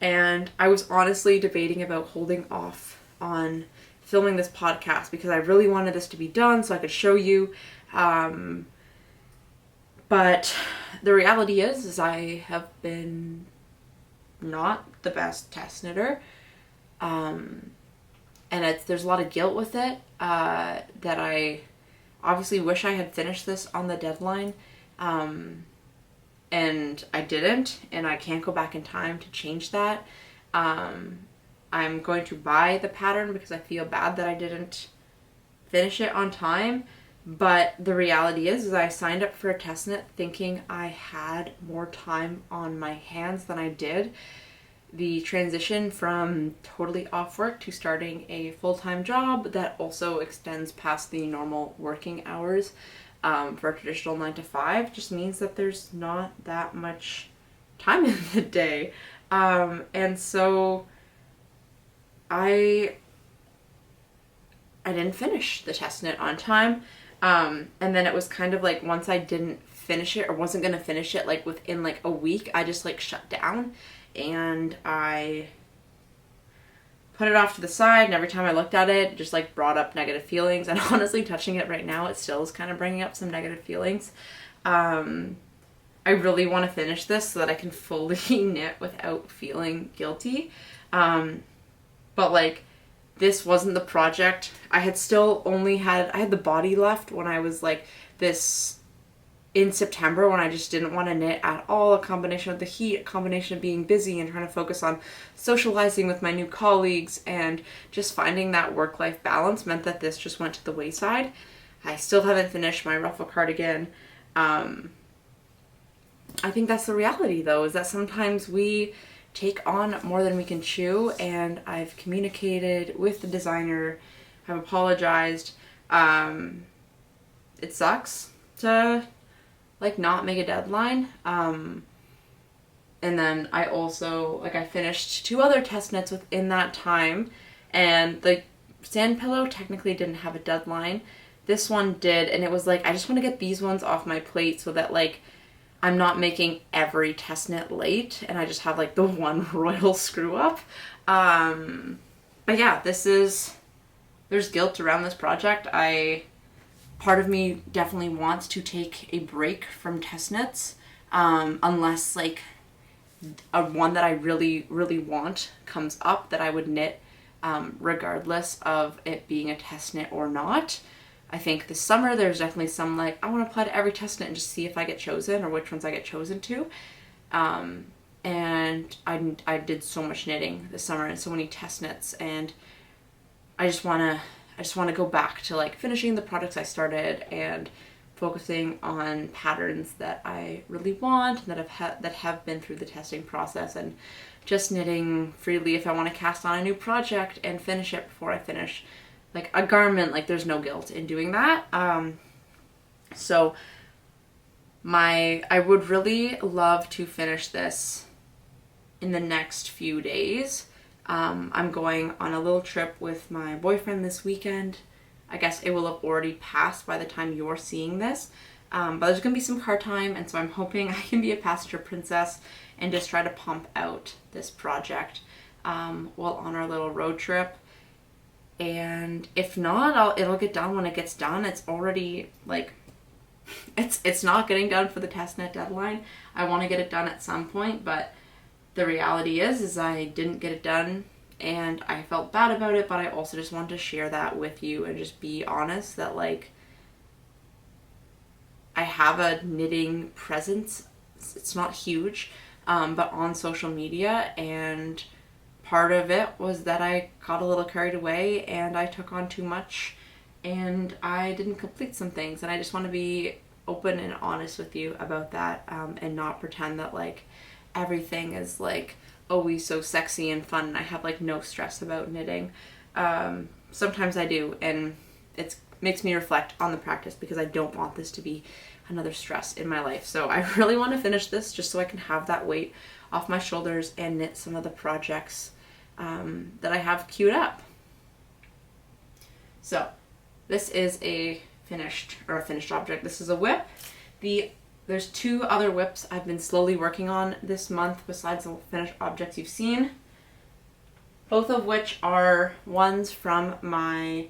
And I was honestly debating about holding off on filming this podcast because I really wanted this to be done so I could show you. But the reality is I have been not the best test knitter. And there's a lot of guilt with it, that I obviously wish I had finished this on the deadline. And I didn't, and I can't go back in time to change that. I'm going to buy the pattern because I feel bad that I didn't finish it on time. But the reality is I signed up for a test knit thinking I had more time on my hands than I did. The transition from totally off work to starting a full-time job that also extends past the normal working hours for a traditional 9 to 5 just means that there's not that much time in the day. And so I didn't finish the test knit on time. And then it was kind of like once I didn't finish it or wasn't going to finish it like within like a week, I just like shut down and I put it off to the side, and every time I looked at it, just like brought up negative feelings. And honestly, touching it right now, it still is kind of bringing up some negative feelings. I really want to finish this so that I can fully knit without feeling guilty. But like, this wasn't the project. I had the body left when I was like this in September, when I just didn't want to knit at all. A combination of the heat, a combination of being busy and trying to focus on socializing with my new colleagues, and just finding that work-life balance meant that this just went to the wayside. I still haven't finished my Ruffle Cardigan. I think that's the reality though, is that sometimes we take on more than we can chew, and I've communicated with the designer, I've apologized. It sucks to like not make a deadline. And then I also, like, I finished 2 other test knits within that time, and the sand pillow technically didn't have a deadline. This one did, and it was like, I just want to get these ones off my plate so that like I'm not making every test knit late and I just have like the one royal screw up. But yeah, there's guilt around this project. Part of me definitely wants to take a break from test knits, unless like a one that I really, really want comes up that I would knit, regardless of it being a test knit or not. I think this summer there's definitely some like, I want to apply to every test knit and just see if I get chosen or which ones I get chosen to. and I did so much knitting this summer and so many test knits, and I just want to go back to like finishing the projects I started and focusing on patterns that I really want and that have been through the testing process, and just knitting freely if I want to cast on a new project and finish it before I finish like a garment. Like there's no guilt in doing that. So I would really love to finish this in the next few days. I'm going on a little trip with my boyfriend this weekend. I guess it will have already passed by the time you're seeing this. But there's going to be some car time, and so I'm hoping I can be a passenger princess and just try to pump out this project while on our little road trip. And if not, it'll get done when it gets done. It's already like, it's not getting done for the test knit deadline. I want to get it done at some point, but the reality is I didn't get it done and I felt bad about it, but I also just wanted to share that with you and just be honest that like I have a knitting presence. It's not huge, but on social media, and part of it was that I got a little carried away and I took on too much and I didn't complete some things, and I just want to be open and honest with you about that, and not pretend that like everything is like always so sexy and fun and I have like no stress about knitting. Sometimes I do, and it makes me reflect on the practice because I don't want this to be another stress in my life. So I really want to finish this just so I can have that weight off my shoulders and knit some of the projects that I have queued up. So this is a finished object. This is a whip. There's two other whips I've been slowly working on this month besides the finished objects you've seen, both of which are ones from my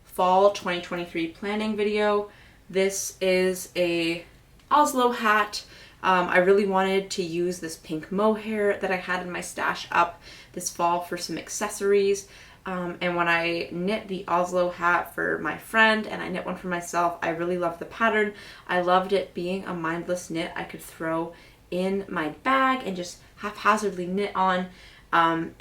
fall 2023 planning video. This is a Oslo hat. I really wanted to use this pink mohair that I had in my stash up this fall for some accessories. And when I knit the Oslo hat for my friend and I knit one for myself, I really loved the pattern. I loved it being a mindless knit I could throw in my bag and just haphazardly knit on. Let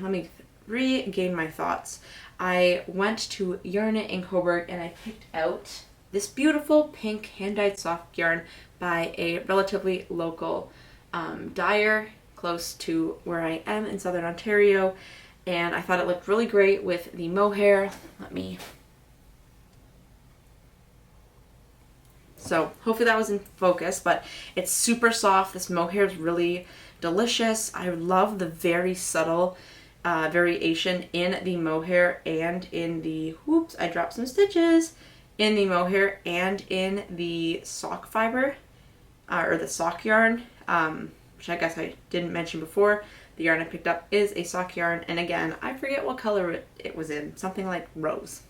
me regain my thoughts. I went to Yarn It in Coburg and I picked out this beautiful pink hand-dyed soft yarn by a relatively local dyer close to where I am in Southern Ontario, and I thought it looked really great with the mohair. So hopefully that was in focus, but it's super soft. This mohair is really delicious. I love the very subtle variation in the mohair and in the, I dropped some stitches, in the mohair and in the sock fiber, or the sock yarn, which I guess I didn't mention before. The yarn I picked up is a sock yarn, and again, I forget what color it was in, something like rose.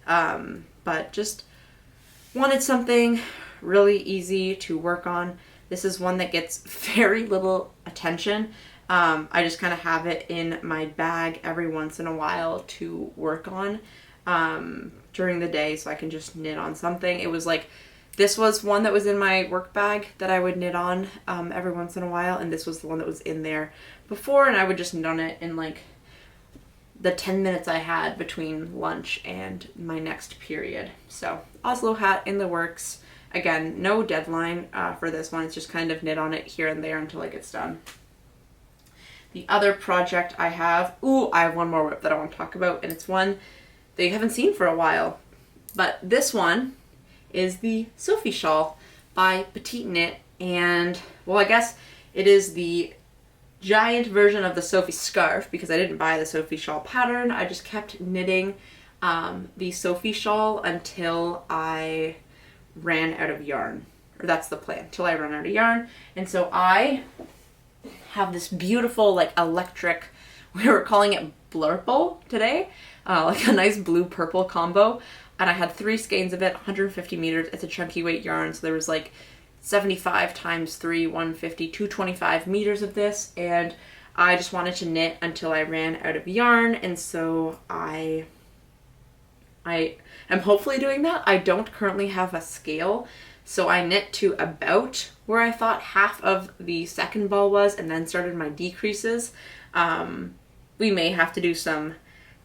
But just wanted something really easy to work on. This is one that gets very little attention. I just kind of have it in my bag every once in a while to work on during the day so I can just knit on something. It was like, this was one that was in my work bag that I would knit on every once in a while, and this was the one that was in there before, and I would just knit on it in like the 10 minutes I had between lunch and my next period. So Oslo hat in the works. Again, no deadline for this one. It's just kind of knit on it here and there until it gets done. The other project I have, I have one more whip that I want to talk about, and it's one that you haven't seen for a while. But this one is the Sophie shawl by Petite Knit, and well, I guess it is the giant version of the Sophie scarf because I didn't buy the Sophie shawl pattern. I just kept knitting the Sophie shawl until I ran out of yarn, or that's the plan, till I run out of yarn. And so I have this beautiful like electric, we were calling it blurple today, like a nice blue purple combo, and I had 3 skeins of it, 150 meters. It's a chunky weight yarn, so there was like 75 times 3, 150, 225 meters of this, and I just wanted to knit until I ran out of yarn, and so I am hopefully doing that. I don't currently have a scale, So I knit to about where I thought half of the second ball was and then started my decreases. We may have to do some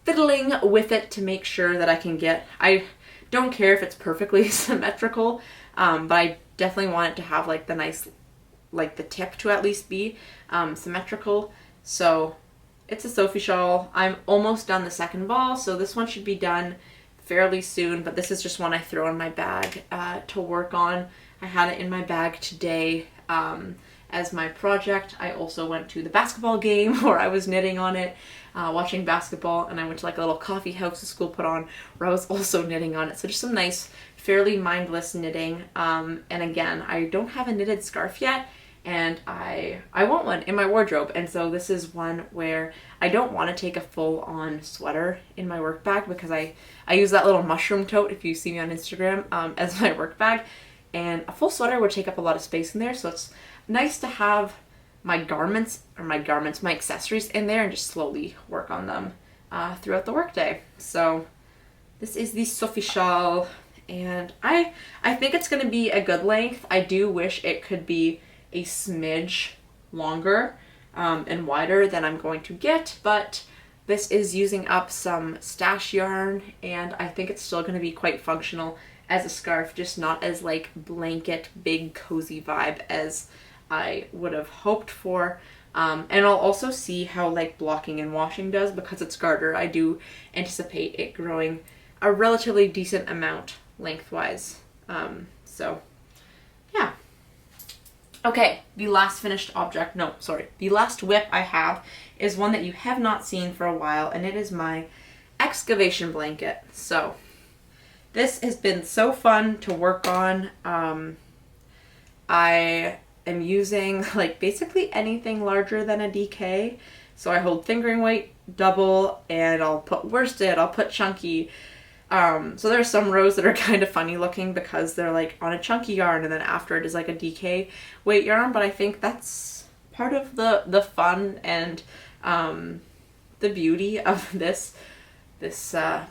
fiddling with it to make sure that I can get, I don't care if it's perfectly symmetrical, but I definitely want it to have like the nice, like the tip to at least be symmetrical. So it's a Sophie shawl. I'm almost done the second ball, so this one should be done fairly soon, but this is just one I throw in my bag to work on. I had it in my bag today as my project. I also went to the basketball game where I was knitting on it, watching basketball, and I went to like a little coffee house the school put on where I was also knitting on it. So just some nice, fairly mindless knitting. And again, I don't have a knitted scarf yet, and I want one in my wardrobe. And so this is one where I don't want to take a full-on sweater in my work bag, because I use that little mushroom tote, if you see me on Instagram, as my work bag. And a full sweater would take up a lot of space in there, so it's nice to have my my accessories in there and just slowly work on them throughout the workday. So this is the Sophie shawl, and I think it's going to be a good length. I do wish it could be a smidge longer and wider than I'm going to get, but this is using up some stash yarn, and I think it's still going to be quite functional as a scarf, just not as like blanket, big, cozy vibe as I would have hoped for. And I'll also see how like blocking and washing does, because it's garter. I do anticipate it growing a relatively decent amount lengthwise. So yeah. Okay, the last finished object, the last whip I have is one that you have not seen for a while, and it is my excavation blanket. So this has been so fun to work on. I am using like basically anything larger than a DK. So I hold fingering weight, double, and I'll put worsted, I'll put chunky. So there are some rows that are kind of funny looking because they're like on a chunky yarn, and then after it is like a DK weight yarn, but I think that's part of the fun and the beauty of this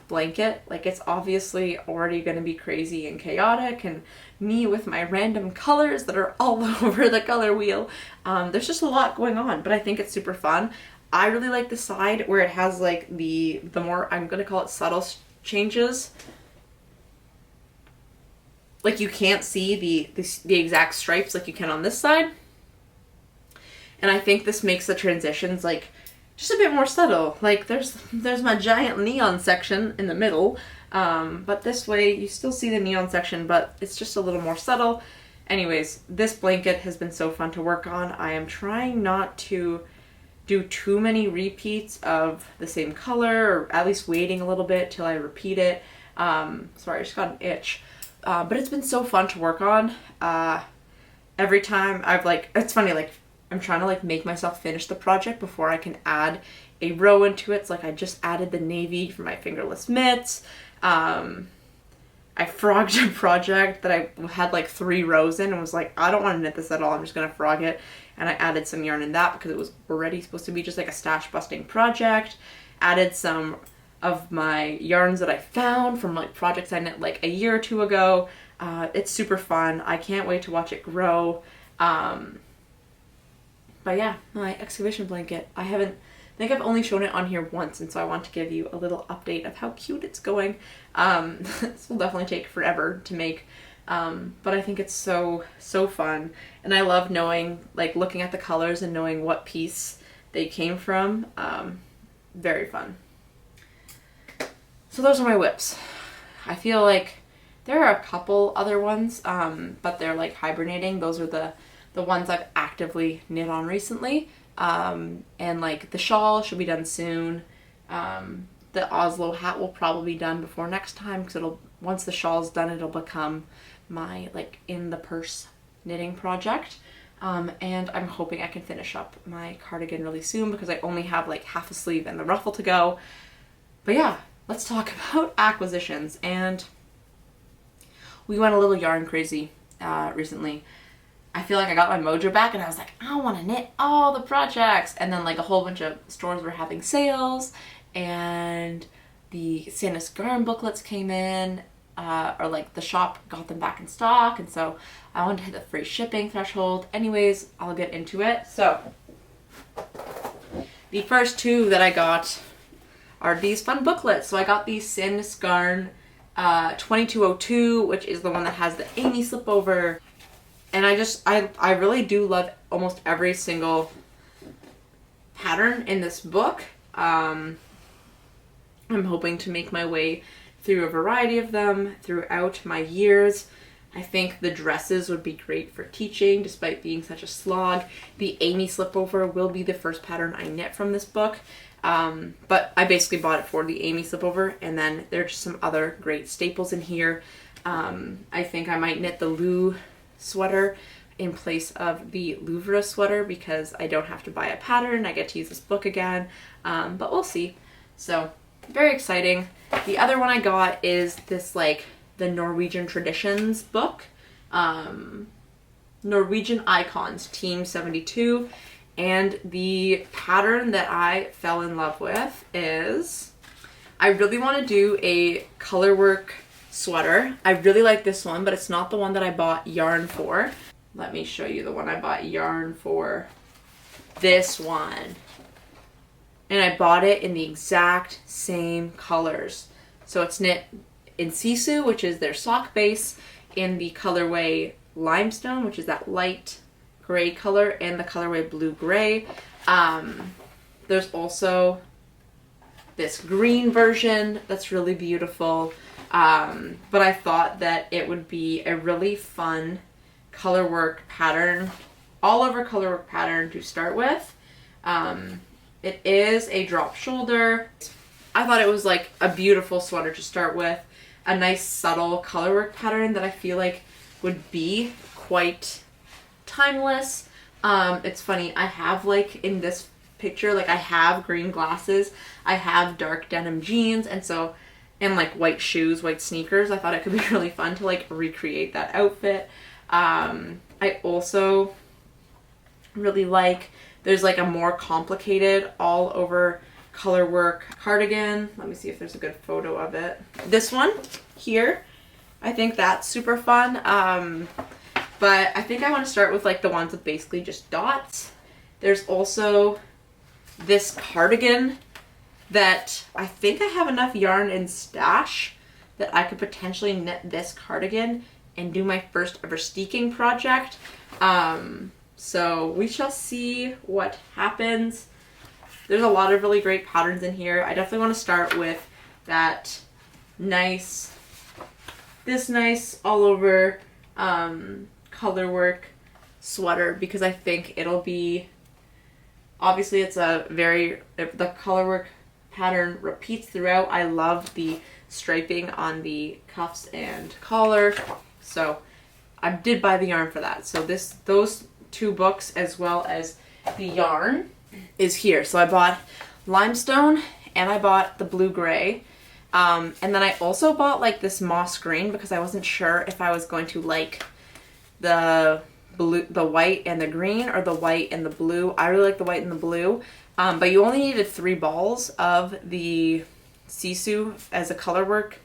blanket. Like, it's obviously already going to be crazy and chaotic, and me with my random colors that are all over the color wheel. There's just a lot going on, but I think it's super fun. I really like the side where it has like the more, I'm going to call it subtle changes. Like, you can't see the exact stripes like you can on this side. And I think this makes the transitions like just a bit more subtle. Like, there's my giant neon section in the middle, but this way you still see the neon section, but it's just a little more subtle. Anyways, this blanket has been so fun to work on. I am trying not to do too many repeats of the same color, or at least waiting a little bit till I repeat it. Sorry, I just got an itch. But it's been so fun to work on. Every time I've like, it's funny, like, I'm trying to like make myself finish the project before I can add a row into it. So like, I just added the navy for my fingerless mitts. I frogged a project that I had like 3 rows in and was like, I don't want to knit this at all, I'm just gonna frog it. And I added some yarn in that because it was already supposed to be just like a stash busting project. Added some of my yarns that I found from like projects I knit like a year or 2 ago. It's super fun. I can't wait to watch it grow. But yeah, my excavation blanket. I think I've only shown it on here once, and so I want to give you a little update of how cute it's going. This will definitely take forever to make, but I think it's so fun, and I love knowing, like, looking at the colors and knowing what piece they came from. Very fun. So those are my whips. I feel like there are a couple other ones, but they're like hibernating. Those are the ones I've actively knit on recently. And like the shawl should be done soon. The Oslo hat will probably be done before next time, because once the shawl's done, it'll become my like in the purse knitting project. And I'm hoping I can finish up my cardigan really soon, because I only have like half a sleeve and the ruffle to go. But yeah, let's talk about acquisitions. And we went a little yarn crazy recently. I feel like I got my mojo back, and I was like, I want to knit all the projects. And then like a whole bunch of stores were having sales, and the Santa's Garn booklets came in, or like the shop got them back in stock, and so I wanted to hit the free shipping threshold. Anyways, I'll get into it. So the first two that I got are these fun booklets. So I got the Sin Scarn 2202, which is the one that has the Amy slipover. And I really do love almost every single pattern in this book. I'm hoping to make my way through a variety of them throughout my years. I think the dresses would be great for teaching, despite being such a slog. The Amy slipover will be the first pattern I knit from this book. But I basically bought it for the Amy slipover, and then there's just some other great staples in here. I think I might knit the Lou sweater in place of the Louvre sweater because I don't have to buy a pattern. I get to use this book again, but we'll see. So very exciting. The other one I got is this like the Norwegian Traditions book, Norwegian Icons Team 72, and the pattern that I fell in love with is, I really want to do a colorwork sweater. I really like this one, but it's not the one that I bought yarn for. Let me show you the one I bought yarn for. This one. And I bought it in the exact same colors. So it's knit in Sisu, which is their sock base, in the colorway Limestone, which is that light gray color, and the colorway Blue Gray. There's also this green version that's really beautiful. But I thought that it would be a really fun colorwork pattern, all over colorwork pattern to start with. It is a drop shoulder. I thought it was like a beautiful sweater to start with. A nice subtle colorwork pattern that I feel like would be quite timeless. It's funny, I have like in this picture, like I have green glasses, I have dark denim jeans, and like white shoes, white sneakers. I thought it could be really fun to like recreate that outfit. I also really like, there's like a more complicated all over colorwork cardigan. Let me see if there's a good photo of it. This one here, I think that's super fun. But I think I want to start with like the ones with basically just dots. There's also this cardigan that I think I have enough yarn in stash that I could potentially knit this cardigan and do my first ever steeking project. So we shall see what happens. There's a lot of really great patterns in here. I definitely want to start with that nice, this nice all over colorwork sweater, because I think it'll be, obviously it's a very, the colorwork pattern repeats throughout. I love the striping on the cuffs and collar, so I did buy the yarn for that. So those two books as well as the yarn is here. So I bought Limestone and I bought the Blue Gray, and then I also bought like this moss green because I wasn't sure if I was going to like the blue, the white and the green, or the white and the blue. I really like the white and the blue, but you only needed 3 balls of the Sisu as a colorwork,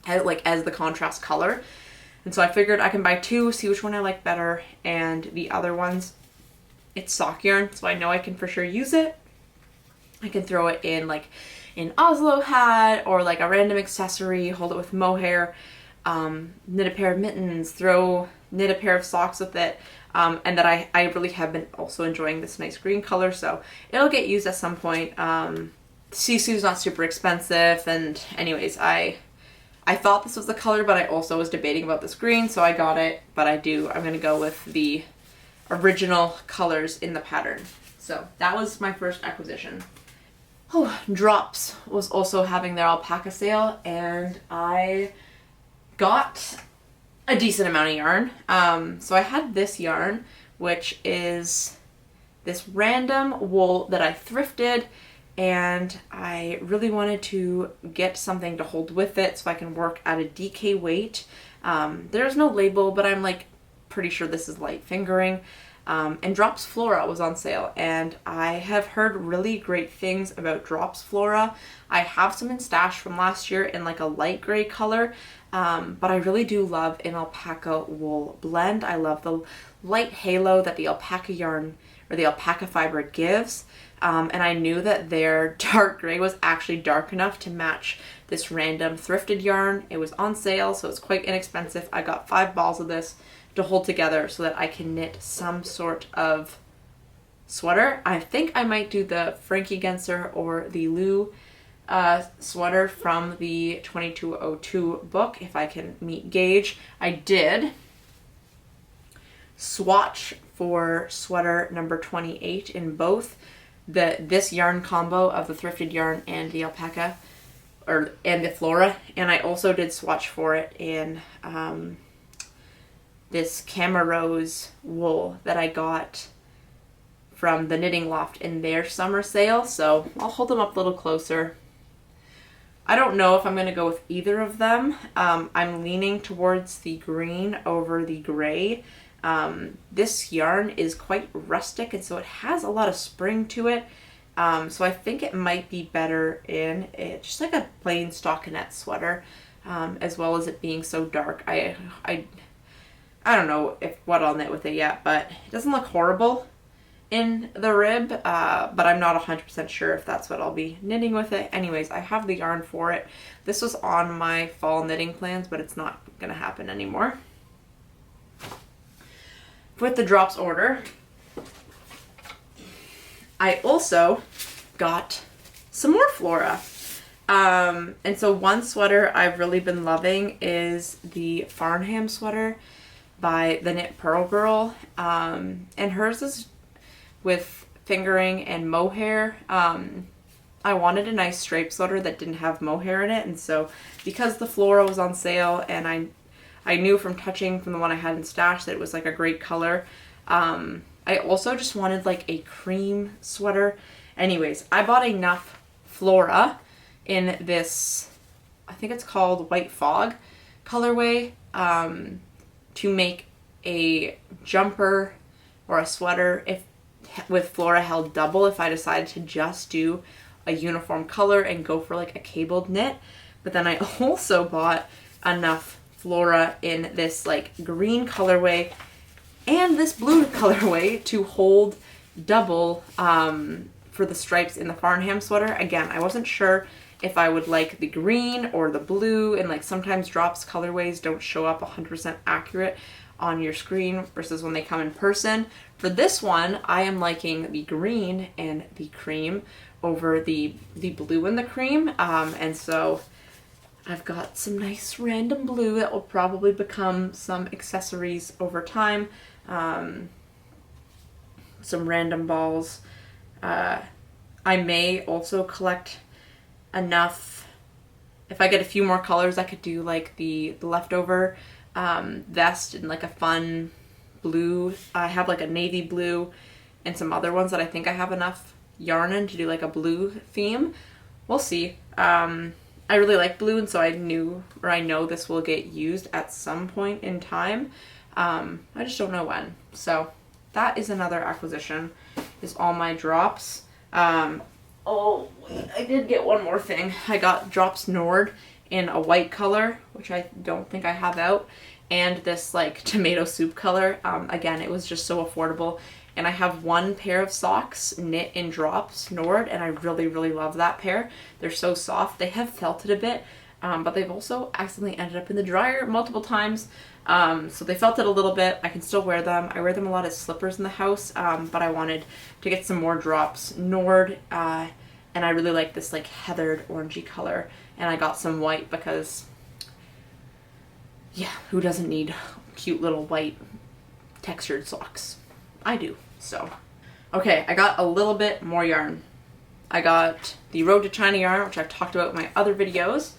as the contrast color. And so I figured I can buy 2, see which one I like better, and the other ones, it's sock yarn, so I know I can for sure use it. I can throw it in like an Oslo hat or like a random accessory, hold it with mohair, knit a pair of mittens, knit a pair of socks with it, and that I really have been also enjoying this nice green color, so it'll get used at some point. Sisu's not super expensive, and anyways, I thought this was the color, but I also was debating about this green, so I got it, but I'm going to go with the original colors in the pattern. So that was my first acquisition. Oh, Drops was also having their alpaca sale, and I got a decent amount of yarn. So I had this yarn, which is this random wool that I thrifted, and I really wanted to get something to hold with it so I can work at a DK weight. There's no label, but I'm like pretty sure this is light fingering. and Drops Flora was on sale, and I have heard really great things about Drops Flora. I have some in stash from last year in like a light gray color, but I really do love an alpaca wool blend. I love the light halo that the alpaca yarn or the alpaca fiber gives, and I knew that their dark gray was actually dark enough to match this random thrifted yarn. It was on sale, so it's quite inexpensive. I got 5 balls of this to hold together so that I can knit some sort of sweater. I think I might do the Frankie Genser or the Lou sweater from the 2202 book if I can meet gauge. I did swatch for sweater number 28 in both this yarn combo of the thrifted yarn and the alpaca and the flora, and I also did swatch for it in this Camarose wool that I got from the Knitting Loft in their summer sale. So I'll hold them up a little closer. I don't know if I'm going to go with either of them. I'm leaning towards the green over the gray. This yarn is quite rustic, and so it has a lot of spring to it. So I think it might be better in just like a plain stockinette sweater, as well as it being so dark. I don't know what I'll knit with it yet, but it doesn't look horrible in the rib, but I'm not 100% sure if that's what I'll be knitting with it. Anyways, I have the yarn for it. This was on my fall knitting plans, but it's not going to happen anymore. With the Drops order, I also got some more flora. And so one sweater I've really been loving is the Farnham sweater by the Knit Pearl Girl, and hers is with fingering and mohair. I wanted a nice striped sweater that didn't have mohair in it, and so because the flora was on sale and I knew from touching from the one I had in stash that it was like a great color, I also just wanted like a cream sweater. Anyways, I bought enough flora in this, I think it's called White Fog colorway, to make a jumper or a sweater with flora held double if I decided to just do a uniform color and go for like a cabled knit. But then I also bought enough flora in this like green colorway and this blue colorway to hold double for the stripes in the Farnham sweater. Again, I wasn't sure if I would like the green or the blue, and like sometimes Drops colorways don't show up 100% accurate on your screen versus when they come in person. For this one, I am liking the green and the cream over the blue and the cream, and so I've got some nice random blue that will probably become some accessories over time. Some random balls. I may also collect enough, if I get a few more colors, I could do like the leftover vest in like a fun blue. I have like a navy blue and some other ones that I think I have enough yarn in to do like a blue theme. We'll see. I really like blue, and so I know this will get used at some point in time. I just don't know when. So that is another acquisition, is all my drops. Oh, wait, I did get one more thing. I got Drops Nord in a white color, which I don't think I have out, and this like tomato soup color. Again, it was just so affordable. And I have one pair of socks knit in Drops Nord, and I really, really love that pair. They're so soft. They have felted a bit, but they've also accidentally ended up in the dryer multiple times. So they felted a little bit. I can still wear them. I wear them a lot as slippers in the house, but I wanted to get some more Drops Nord, and I really like this like heathered orangey color. And I got some white because, yeah, who doesn't need cute little white textured socks? I do. So, okay, I got a little bit more yarn. I got the Road to China yarn, which I've talked about in my other videos.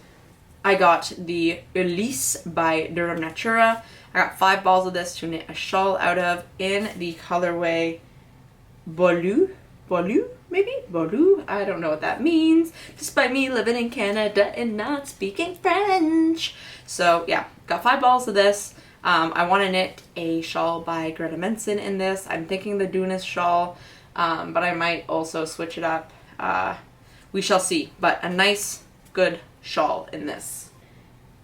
I got the Ulysse by Durham Natura. I got 5 balls of this to knit a shawl out of in the colorway Bolu, maybe? Bolu? I don't know what that means, despite me living in Canada and not speaking French. So yeah, got 5 balls of this. I want to knit a shawl by Greta Menson in this. I'm thinking the Dunas shawl, but I might also switch it up. We shall see, but a nice, good shawl in this.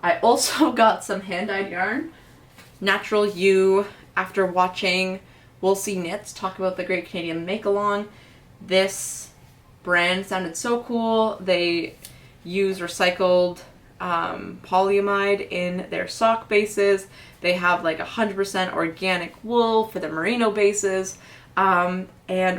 I also got some hand-dyed yarn. Natural You, after watching Woolsey Knits talk about the Great Canadian Make-Along, this brand sounded so cool. They use recycled polyamide in their sock bases. They have like 100% organic wool for the merino bases. And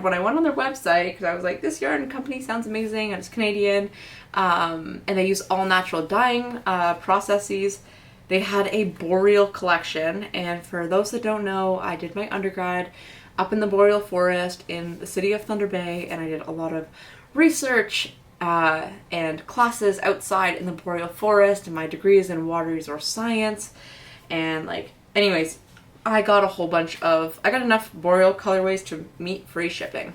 when I went on their website, because I was like, this yarn company sounds amazing and it's Canadian, and they use all natural dyeing processes. They had a boreal collection, and for those that don't know, I did my undergrad up in the boreal forest in the city of Thunder Bay, and I did a lot of research and classes outside in the boreal forest, and my degree is in water resource science. And like, anyways, I got enough boreal colorways to meet free shipping.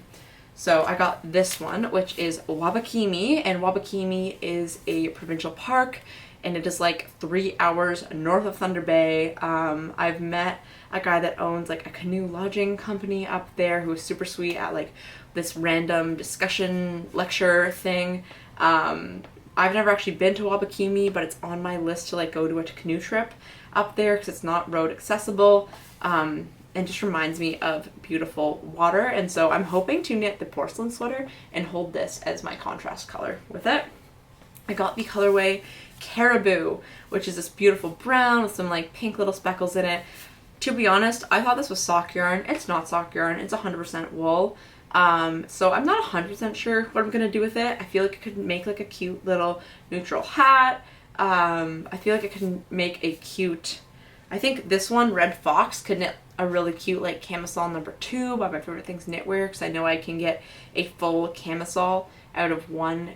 So I got this one, which is Wabakimi, and Wabakimi is a provincial park, and it is like 3 hours north of Thunder Bay. I've met a guy that owns like a canoe lodging company up there who is super sweet at like this random discussion lecture thing. I've never actually been to Wabakimi, but it's on my list to like go to a canoe trip up there because it's not road accessible, and just reminds me of beautiful water. And so I'm hoping to knit the porcelain sweater and hold this as my contrast color with it. I got the colorway Caribou, which is this beautiful brown with some like pink little speckles in it. To be honest, I thought this was sock yarn. It's not sock yarn, it's 100% wool. So I'm not 100% sure what I'm gonna do with it. I feel like I could make like a cute little neutral hat. I feel like I could make a cute, I think this one, Red Fox, could knit a really cute like camisole #2 by My Favorite Things Knitwear, because I know I can get a full camisole out of one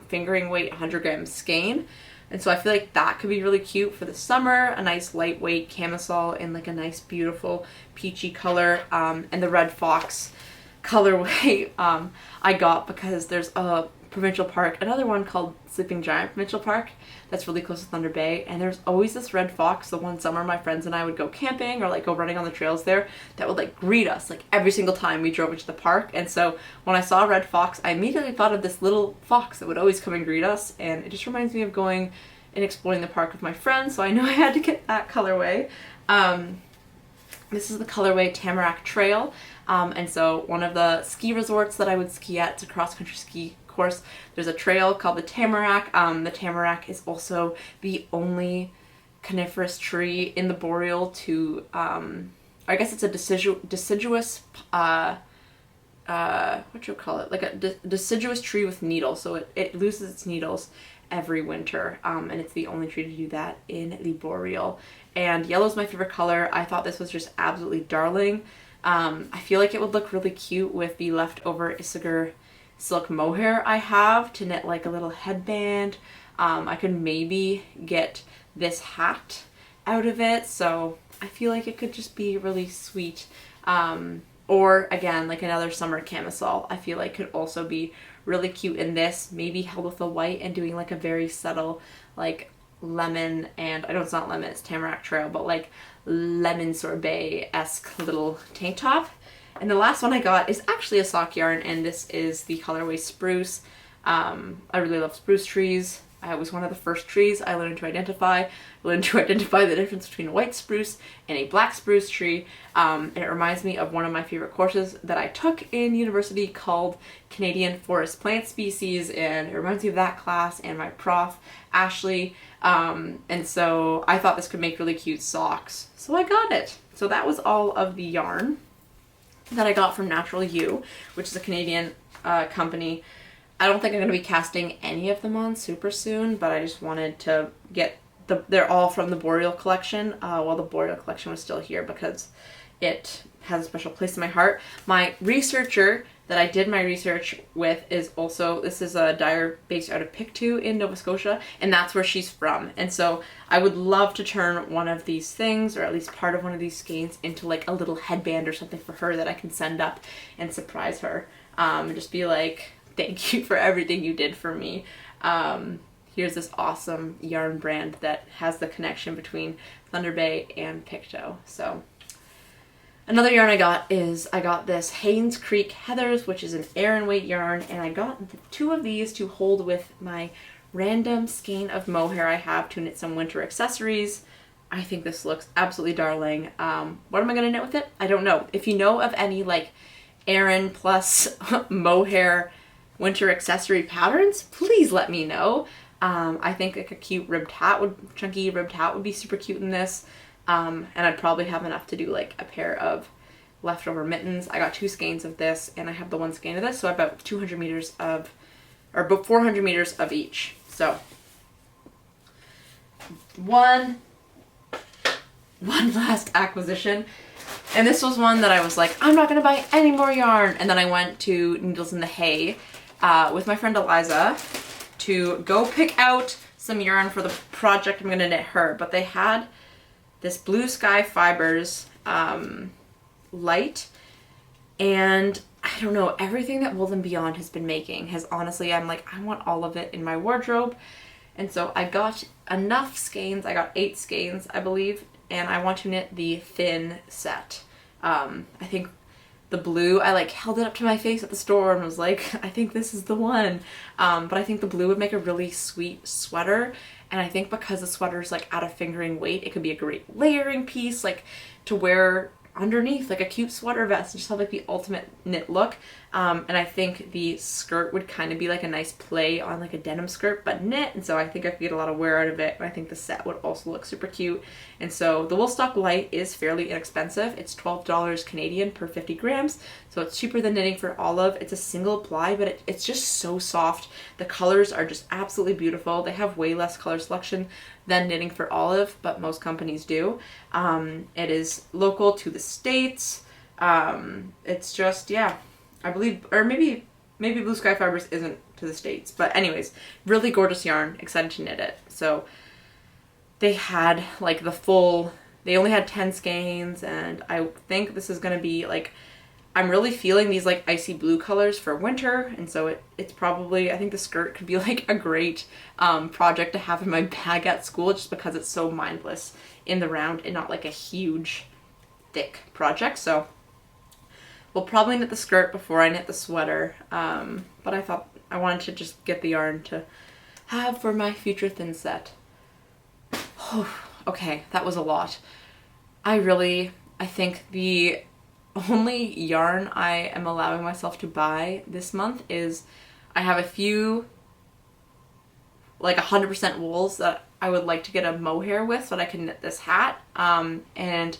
fingering weight 100 gram skein. And so I feel like that could be really cute for the summer, a nice lightweight camisole in like a nice beautiful peachy color. And the Red Fox colorway I got because there's a provincial park, another one called Sleeping Giant Provincial Park that's really close to Thunder Bay, and there's always this red fox. The one summer my friends and I would go camping or like go running on the trails there, that would like greet us like every single time we drove into the park. And so when I saw a red fox, I immediately thought of this little fox that would always come and greet us, and it just reminds me of going and exploring the park with my friends, so I know I had to get that colorway. This is the colorway Tamarack Trail, and so one of the ski resorts that I would ski at, it's a cross-country ski course, there's a trail called the Tamarack. The Tamarack is also the only coniferous tree in the boreal to, I guess it's a deciduous, what you call it, like a deciduous tree with needles, so it loses its needles every winter, and it's the only tree to do that in the boreal. And yellow is my favorite color. I thought this was just absolutely darling. I feel like it would look really cute with the leftover Isager silk mohair I have to knit like a little headband. I could maybe get this hat out of it, so I feel like it could just be really sweet. Or again, like another summer camisole, I feel like could also be really cute in this, maybe held with the white and doing like a very subtle like lemon, and I know it's not lemon, it's Tamarack Trail, but like lemon sorbet-esque little tank top. And the last one I got is actually a sock yarn, and this is the colorway Spruce. I really love spruce trees. I was one of the first trees I learned to identify. I learned to identify the difference between a white spruce and a black spruce tree. And it reminds me of one of my favorite courses that I took in university called Canadian Forest Plant Species, and it reminds me of that class and my prof, Ashley. And so I thought this could make really cute socks, so I got it. So that was all of the yarn that I got from Natural You, which is a Canadian company. I don't think I'm going to be casting any of them on super soon, but I just wanted to get they're all from the Boreal collection, while the Boreal collection was still here because it has a special place in my heart. My researcher that I did my research with is also, this is a dyer based out of Pictou in Nova Scotia, and that's where she's from. And so I would love to turn one of these things, or at least part of one of these skeins, into like a little headband or something for her that I can send up and surprise her. And just be like, thank you for everything you did for me. here's this awesome yarn brand that has the connection between Thunder Bay and Picto. So another yarn I got this Haynes Creek Heathers, which is an Aran weight yarn, and I got 2 of these to hold with my random skein of mohair I have to knit some winter accessories. I think this looks absolutely darling. What am I going to knit with it? I don't know. If you know of any like Aran plus mohair winter accessory patterns, please let me know. I think like a cute chunky ribbed hat would be super cute in this. And I'd probably have enough to do like a pair of leftover mittens. I got 2 skeins of this, and I have the 1 skein of this, so about 200 meters of, or about 400 meters of each. So one last acquisition, and this was one that I was like, I'm not gonna buy any more yarn, and then I went to Needles in the Hay with my friend Eliza to go pick out some yarn for the project I'm gonna knit her, but they had this Blue Sky Fibers light, and I don't know, everything that Wool and Beyond has been making has honestly, I'm like, I want all of it in my wardrobe. And so I got enough skeins, I got 8 skeins I believe, and I want to knit the thin set. I think the blue, I like held it up to my face at the store and was like, I think this is the one. But I think the blue would make a really sweet sweater, and I think because the sweater is like at a fingering weight, it could be a great layering piece, like to wear underneath like a cute sweater vest and just have like the ultimate knit look. And I think the skirt would kind of be like a nice play on like a denim skirt but knit, and so I think I could get a lot of wear out of it, and I think the set would also look super cute. And so the Woolstock Light is fairly inexpensive. It's $12 Canadian per 50 grams, so it's cheaper than knitting for Olive. It's a single ply, but it's just so soft. The colors are just absolutely beautiful. They have way less color selection than knitting for Olive, but most companies do. It is local to the States. It's just, yeah, I believe, or maybe Blue Sky Fibers isn't to the States, but anyways, really gorgeous yarn, excited to knit it. So they had like they only had 10 skeins, and I think this is gonna be like, I'm really feeling these like icy blue colors for winter, and so it's probably, I think the skirt could be like a great project to have in my bag at school, just because it's so mindless in the round and not like a huge thick project. So we'll probably knit the skirt before I knit the sweater, but I thought I wanted to just get the yarn to have for my future thin set. Okay, that was a lot. I think the only yarn I am allowing myself to buy this month is, I have a few like 100% wools that I would like to get a mohair with so that I can knit this hat, and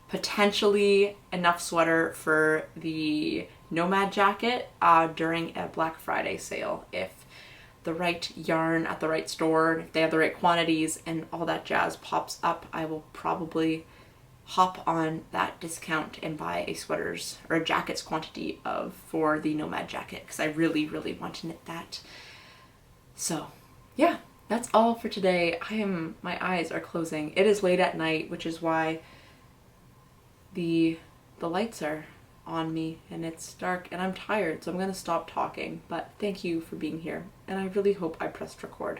potentially enough sweater for the Nomad jacket during a Black Friday sale. If the right yarn at the right store, if they have the right quantities and all that jazz pops up, I will probably hop on that discount and buy a sweaters or a jacket's quantity for the Nomad jacket, because I really, really want to knit that. So yeah, that's all for today. My eyes are closing. It is late at night, which is why the lights are on me and it's dark and I'm tired, so I'm gonna stop talking. But thank you for being here, and I really hope I pressed record.